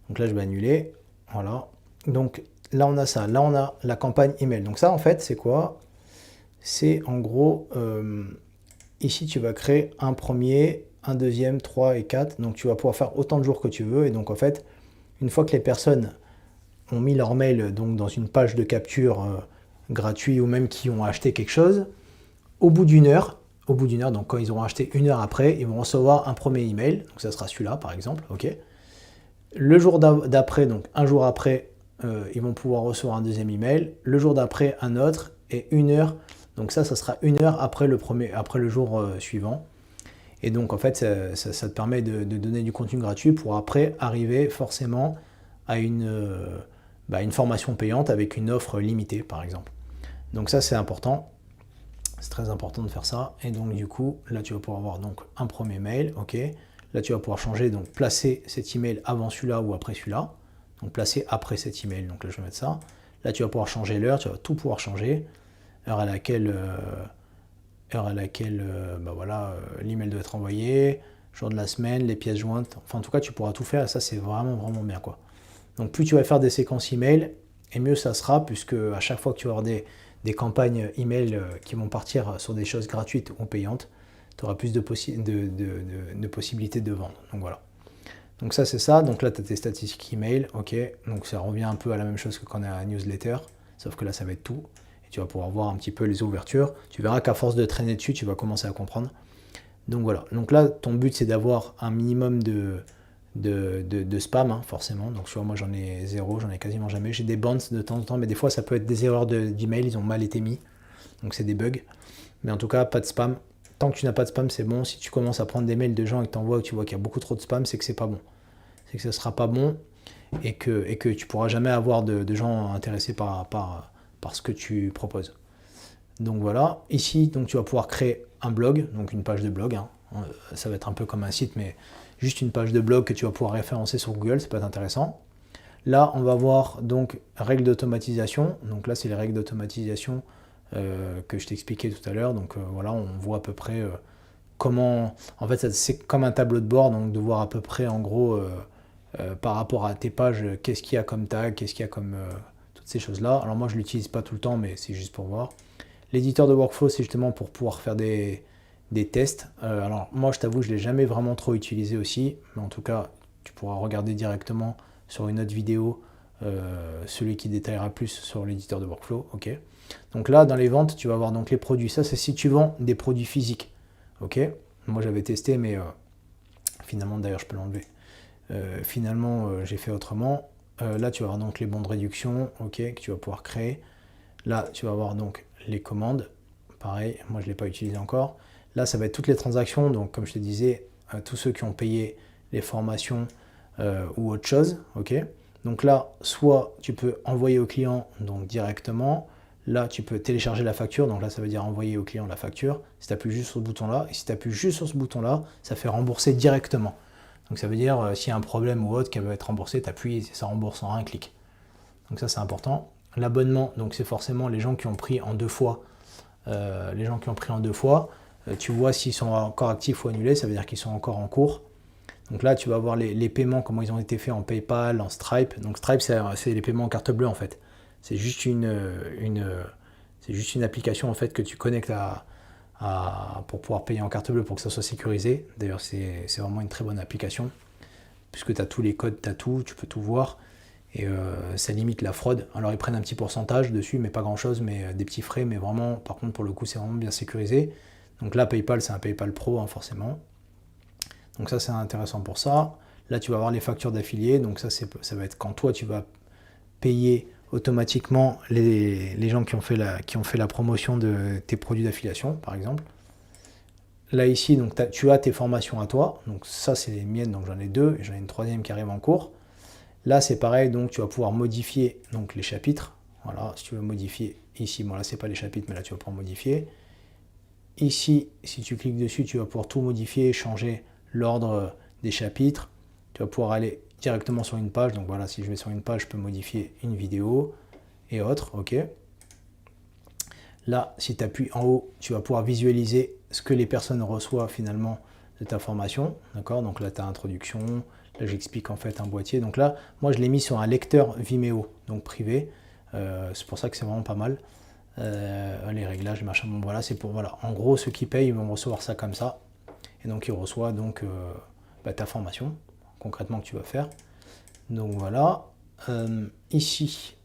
Donc là je vais annuler, voilà. Donc là on a ça, là on a la campagne email. Donc ça en fait c'est quoi? C'est en gros ici tu vas créer un premier un deuxième, 3 et 4. Donc tu vas pouvoir faire autant de jours que tu veux. Et donc en fait, une fois que les personnes ont mis leur mail donc, dans une page de capture gratuit ou même qui ont acheté quelque chose, au bout d'une heure, donc quand ils auront acheté 1 heure après, ils vont recevoir un premier email. Donc ça sera celui-là par exemple. Ok. Le jour d'après, donc un jour après, ils vont pouvoir recevoir un deuxième email. Le jour d'après, un autre. Et 1 heure. Donc ça sera 1 heure après le jour suivant. Et donc en fait, ça te permet de donner du contenu gratuit pour après arriver forcément à une formation payante avec une offre limitée par exemple. Donc ça c'est important. C'est très important de faire ça. Et donc du coup, là tu vas pouvoir avoir donc un premier mail. Ok. Là tu vas pouvoir changer, donc placer cet email avant celui-là ou après celui-là. Donc placer après cet email. Donc là je vais mettre ça. Là tu vas pouvoir changer l'heure, tu vas tout pouvoir changer. Heure à laquelle l'email doit être envoyé, jour de la semaine, les pièces jointes. Enfin en tout cas tu pourras tout faire et ça c'est vraiment vraiment bien quoi. Donc plus tu vas faire des séquences email et mieux ça sera, puisque à chaque fois que tu vas avoir des campagnes email qui vont partir sur des choses gratuites ou payantes, tu auras plus de possibilités de vendre. Donc voilà. Donc ça c'est ça. Donc là tu as tes statistiques email. Ok. Donc ça revient un peu à la même chose que quand on est à newsletter, sauf que là ça va être tout. Et tu vas pouvoir voir un petit peu les ouvertures. Tu verras qu'à force de traîner dessus, tu vas commencer à comprendre. Donc voilà. Donc là ton but c'est d'avoir un minimum de spam, hein, forcément. Donc moi j'en ai zéro, j'en ai quasiment jamais. J'ai des bounces de temps en temps, mais des fois ça peut être des erreurs d'email, ils ont mal été mis. Donc c'est des bugs. Mais en tout cas, pas de spam. Tant que tu n'as pas de spam, c'est bon. Si tu commences à prendre des mails de gens et que tu envoies et que tu vois qu'il y a beaucoup trop de spam, c'est que c'est pas bon. C'est que ça sera pas bon et que tu pourras jamais avoir de gens intéressés par ce que tu proposes. Donc voilà. Ici, donc tu vas pouvoir créer un blog, donc une page de blog, hein. Ça va être un peu comme un site, mais juste une page de blog que tu vas pouvoir référencer sur Google, ça peut être intéressant. Là, on va voir donc règles d'automatisation. Donc là, c'est les règles d'automatisation que je t'expliquais tout à l'heure. Donc voilà, on voit à peu près comment... En fait, c'est comme un tableau de bord, donc de voir à peu près en gros par rapport à tes pages, qu'est-ce qu'il y a comme tag, qu'est-ce qu'il y a comme toutes ces choses-là. Alors moi, je ne l'utilise pas tout le temps, mais c'est juste pour voir. L'éditeur de workflow, c'est justement pour pouvoir faire des tests. Alors moi je t'avoue je ne l'ai jamais vraiment trop utilisé aussi, mais en tout cas tu pourras regarder directement sur une autre vidéo celui qui détaillera plus sur l'éditeur de workflow. Ok. Donc là dans les ventes tu vas avoir donc les produits, ça c'est si tu vends des produits physiques. Ok. Moi j'avais testé mais finalement d'ailleurs je peux l'enlever. Finalement j'ai fait autrement. Là tu vas avoir donc les bons de réduction, ok, que tu vas pouvoir créer. Là tu vas avoir donc les commandes, pareil, moi je ne l'ai pas utilisé encore. Là, ça va être toutes les transactions, donc comme je te disais, tous ceux qui ont payé les formations ou autre chose, ok. Donc là, soit tu peux envoyer au client donc directement, là tu peux télécharger la facture, donc là ça veut dire envoyer au client la facture, si tu appuies juste sur ce bouton-là, et si tu appuies juste sur ce bouton-là, ça fait rembourser directement. Donc ça veut dire, s'il y a un problème ou autre qui veut être remboursé, tu appuies et ça rembourse en un clic. Donc ça c'est important. L'abonnement, donc c'est forcément les gens qui ont pris en 2 fois. Tu vois s'ils sont encore actifs ou annulés, ça veut dire qu'ils sont encore en cours. Donc là, tu vas voir les paiements, comment ils ont été faits en PayPal, en Stripe. Donc Stripe, c'est les paiements en carte bleue en fait. C'est juste une application en fait que tu connectes pour pouvoir payer en carte bleue pour que ça soit sécurisé. D'ailleurs, c'est vraiment une très bonne application puisque tu as tous les codes, tu as tout, tu peux tout voir. Et ça limite la fraude. Alors ils prennent un petit pourcentage dessus, mais pas grand chose, mais des petits frais, mais vraiment, par contre pour le coup c'est vraiment bien sécurisé. Donc là PayPal c'est un PayPal Pro hein, forcément. Donc ça c'est intéressant pour ça. Là tu vas avoir les factures d'affiliés, donc ça va être quand toi tu vas payer automatiquement les gens qui ont fait la promotion de tes produits d'affiliation par exemple. Là ici donc tu as tes formations à toi, donc ça c'est les miennes, donc j'en ai 2 et j'en ai une 3e qui arrive en cours. Là, c'est pareil, donc tu vas pouvoir modifier donc, les chapitres. Voilà, si tu veux modifier ici, bon là, c'est pas les chapitres, mais là, tu vas pouvoir modifier. Ici, si tu cliques dessus, tu vas pouvoir tout modifier, changer l'ordre des chapitres. Tu vas pouvoir aller directement sur une page. Donc voilà, si je vais sur une page, je peux modifier une vidéo et autres, ok. Là, si tu appuies en haut, tu vas pouvoir visualiser ce que les personnes reçoivent finalement de ta formation, d'accord. Donc là, tu as introduction. Là, j'explique en fait un boîtier. Donc là, moi, je l'ai mis sur un lecteur Vimeo, donc privé. C'est pour ça que c'est vraiment pas mal. Les réglages, machin, bon, voilà, c'est pour, voilà. En gros, ceux qui payent, ils vont recevoir ça comme ça. et donc il reçoit donc ta formation, concrètement, que tu vas faire. Donc voilà, ici,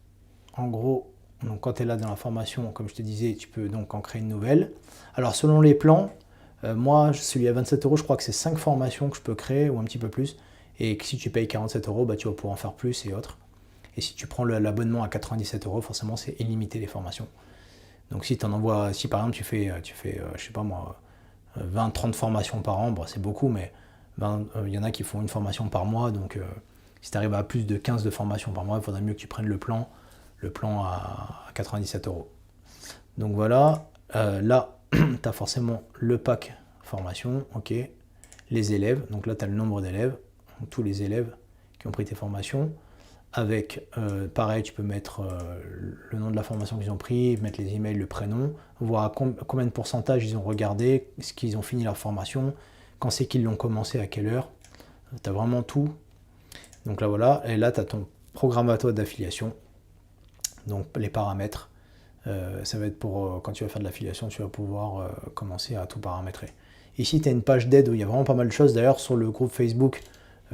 en gros, donc quand tu es là dans la formation, comme je te disais, tu peux donc en créer une nouvelle. Alors selon les plans, moi, celui à 27 euros, je crois que c'est 5 formations que je peux créer, ou un petit peu plus, et que si tu payes 47 euros, tu vas pouvoir en faire plus et autres. Et si tu prends l'abonnement à 97 euros, forcément, c'est illimité les formations. Donc si tu en envoies, si par exemple tu fais je sais pas moi, 20-30 formations par an, bon, c'est beaucoup, mais il y en a qui font une formation par mois, donc si tu arrives à plus de 15 de formations par mois, il faudrait mieux que tu prennes le plan à 97 euros. Donc voilà, là, tu as forcément le pack formation, ok, les élèves, donc là tu as le nombre d'élèves, tous les élèves qui ont pris tes formations, avec, pareil, tu peux mettre le nom de la formation qu'ils ont pris, mettre les emails, le prénom, voir combien de pourcentage ils ont regardé, ce qu'ils ont fini leur formation, quand c'est qu'ils l'ont commencé, à quelle heure, tu as vraiment tout. Donc là voilà, et là tu as ton programme à toi d'affiliation, donc les paramètres, ça va être pour quand tu vas faire de l'affiliation, tu vas pouvoir commencer à tout paramétrer. Ici tu as une page d'aide où il y a vraiment pas mal de choses, d'ailleurs sur le groupe Facebook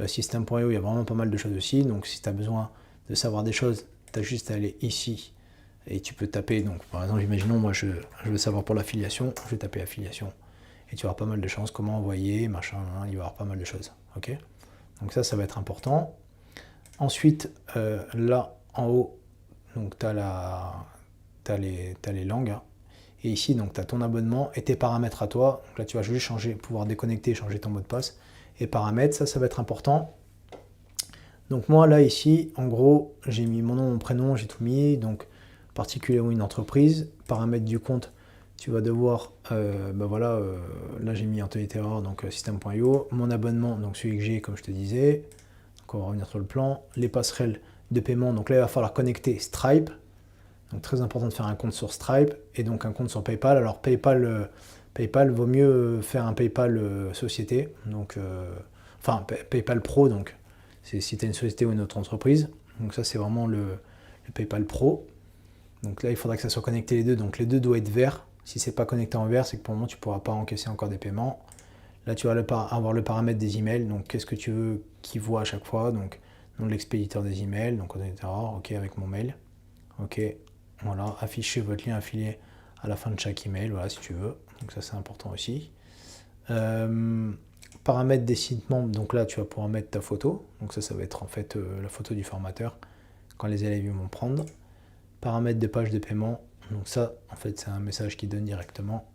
System.io, il y a vraiment pas mal de choses aussi, donc si tu as besoin de savoir des choses, tu as juste à aller ici et tu peux taper, donc par exemple, imaginons moi je veux savoir pour l'affiliation, je vais taper affiliation et tu auras pas mal de choses, comment envoyer, machin, il va y avoir pas mal de choses, ok. Donc ça va être important. Ensuite, là en haut, donc tu as les langues, hein. Et ici, donc tu as ton abonnement et tes paramètres à toi. Donc là, tu vas juste pouvoir déconnecter, changer ton mot de passe. Et paramètres, ça va être important. Donc moi, là, ici, en gros, j'ai mis mon nom, mon prénom, j'ai tout mis. Donc, particulier ou une entreprise. Paramètres du compte, tu vas devoir, voilà, là, j'ai mis Anthony Terror, donc System.io. Mon abonnement, donc celui que j'ai, comme je te disais. Donc, on va revenir sur le plan. Les passerelles de paiement, donc là, il va falloir connecter Stripe. Donc très important de faire un compte sur Stripe et donc un compte sur PayPal. Alors PayPal vaut mieux faire un PayPal société, donc enfin PayPal Pro, donc c'est si tu as une société ou une autre entreprise. Donc ça c'est vraiment le PayPal Pro. Donc là il faudra que ça soit connecté les deux, donc les deux doivent être verts. Si c'est pas connecté en vert, c'est que pour le moment tu ne pourras pas encaisser encore des paiements. Là tu vas avoir le paramètre des emails, donc qu'est-ce que tu veux qu'ils voient à chaque fois, donc nom de l'expéditeur des emails, donc ok avec mon mail, ok. Voilà, affichez votre lien affilié à la fin de chaque email, voilà, si tu veux. Donc ça, c'est important aussi. Paramètres des sites membres, donc là, tu vas pouvoir mettre ta photo. Donc ça va être en fait la photo du formateur quand les élèves vont prendre. Paramètres de page de paiement, donc ça, en fait, c'est un message qui donne directement.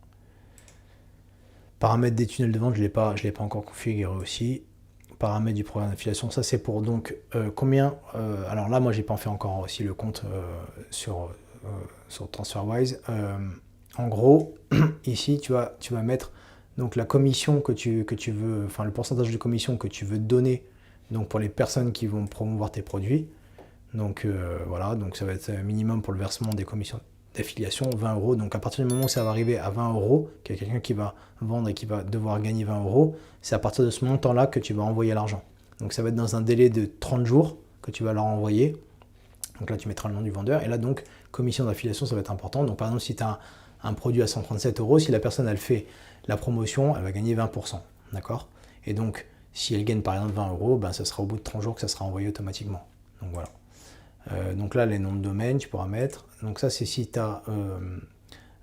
Paramètres des tunnels de vente, je ne l'ai pas encore configuré aussi. Paramètres du programme d'affiliation, ça c'est pour donc combien. Alors là, moi, j'ai pas fait encore aussi le compte sur TransferWise. En gros, ici, tu vas mettre donc la commission que tu veux, enfin le pourcentage de commission que tu veux donner donc pour les personnes qui vont promouvoir tes produits. Donc voilà, donc ça va être minimum pour le versement des commissions d'affiliation, 20 euros. Donc à partir du moment où ça va arriver à 20 euros, qu'il y a quelqu'un qui va vendre et qui va devoir gagner 20 euros, c'est à partir de ce montant-là que tu vas envoyer l'argent. Donc ça va être dans un délai de 30 jours que tu vas leur envoyer. Donc là, tu mettras le nom du vendeur. Et là, donc, commission d'affiliation, ça va être important. Donc par exemple, si tu as un produit à 137 euros, si la personne, elle fait la promotion, elle va gagner 20%. D'accord. Et donc, si elle gagne par exemple 20 euros, ben, ça sera au bout de 30 jours que ça sera envoyé automatiquement. Donc voilà. Donc là, les noms de domaine, tu pourras mettre. Donc ça, c'est si tu as...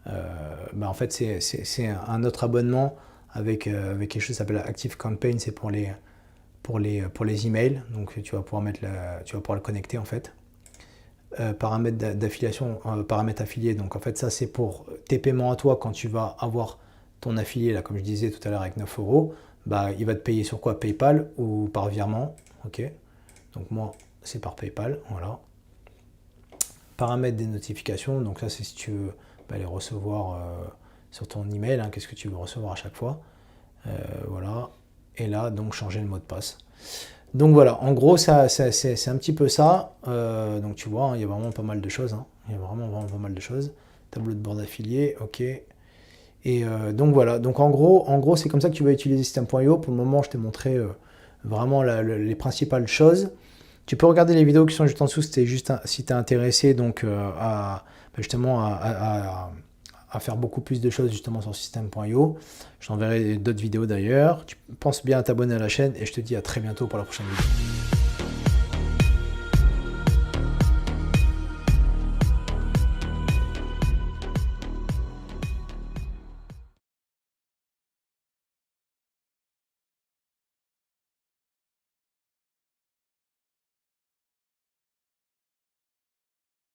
en fait, c'est un autre abonnement avec quelque chose qui s'appelle Active Campaign. C'est pour les emails. Donc tu vas pouvoir le connecter en fait. Paramètres d'affiliation, paramètres affiliés. Donc en fait, ça, c'est pour tes paiements à toi quand tu vas avoir ton affilié, là, comme je disais tout à l'heure, avec 9 euros. Bah, il va te payer sur quoi? PayPal ou par virement. Ok. Donc moi, c'est par PayPal. Voilà. Paramètres des notifications, donc là c'est si tu veux les recevoir sur ton email, hein, qu'est-ce que tu veux recevoir à chaque fois, voilà, et là donc changer le mot de passe. Donc voilà, en gros c'est un petit peu ça, donc tu vois, hein, il y a vraiment pas mal de choses, hein. Il y a vraiment pas mal de choses, tableau de bord d'affiliés, ok, et donc voilà, donc en gros c'est comme ça que tu vas utiliser System.io. Pour le moment je t'ai montré vraiment les principales choses. Tu peux regarder les vidéos qui sont juste en dessous si tu es intéressé donc, justement à à faire beaucoup plus de choses justement sur System.io. Je t'enverrai d'autres vidéos d'ailleurs. Tu penses bien à t'abonner à la chaîne et je te dis à très bientôt pour la prochaine vidéo.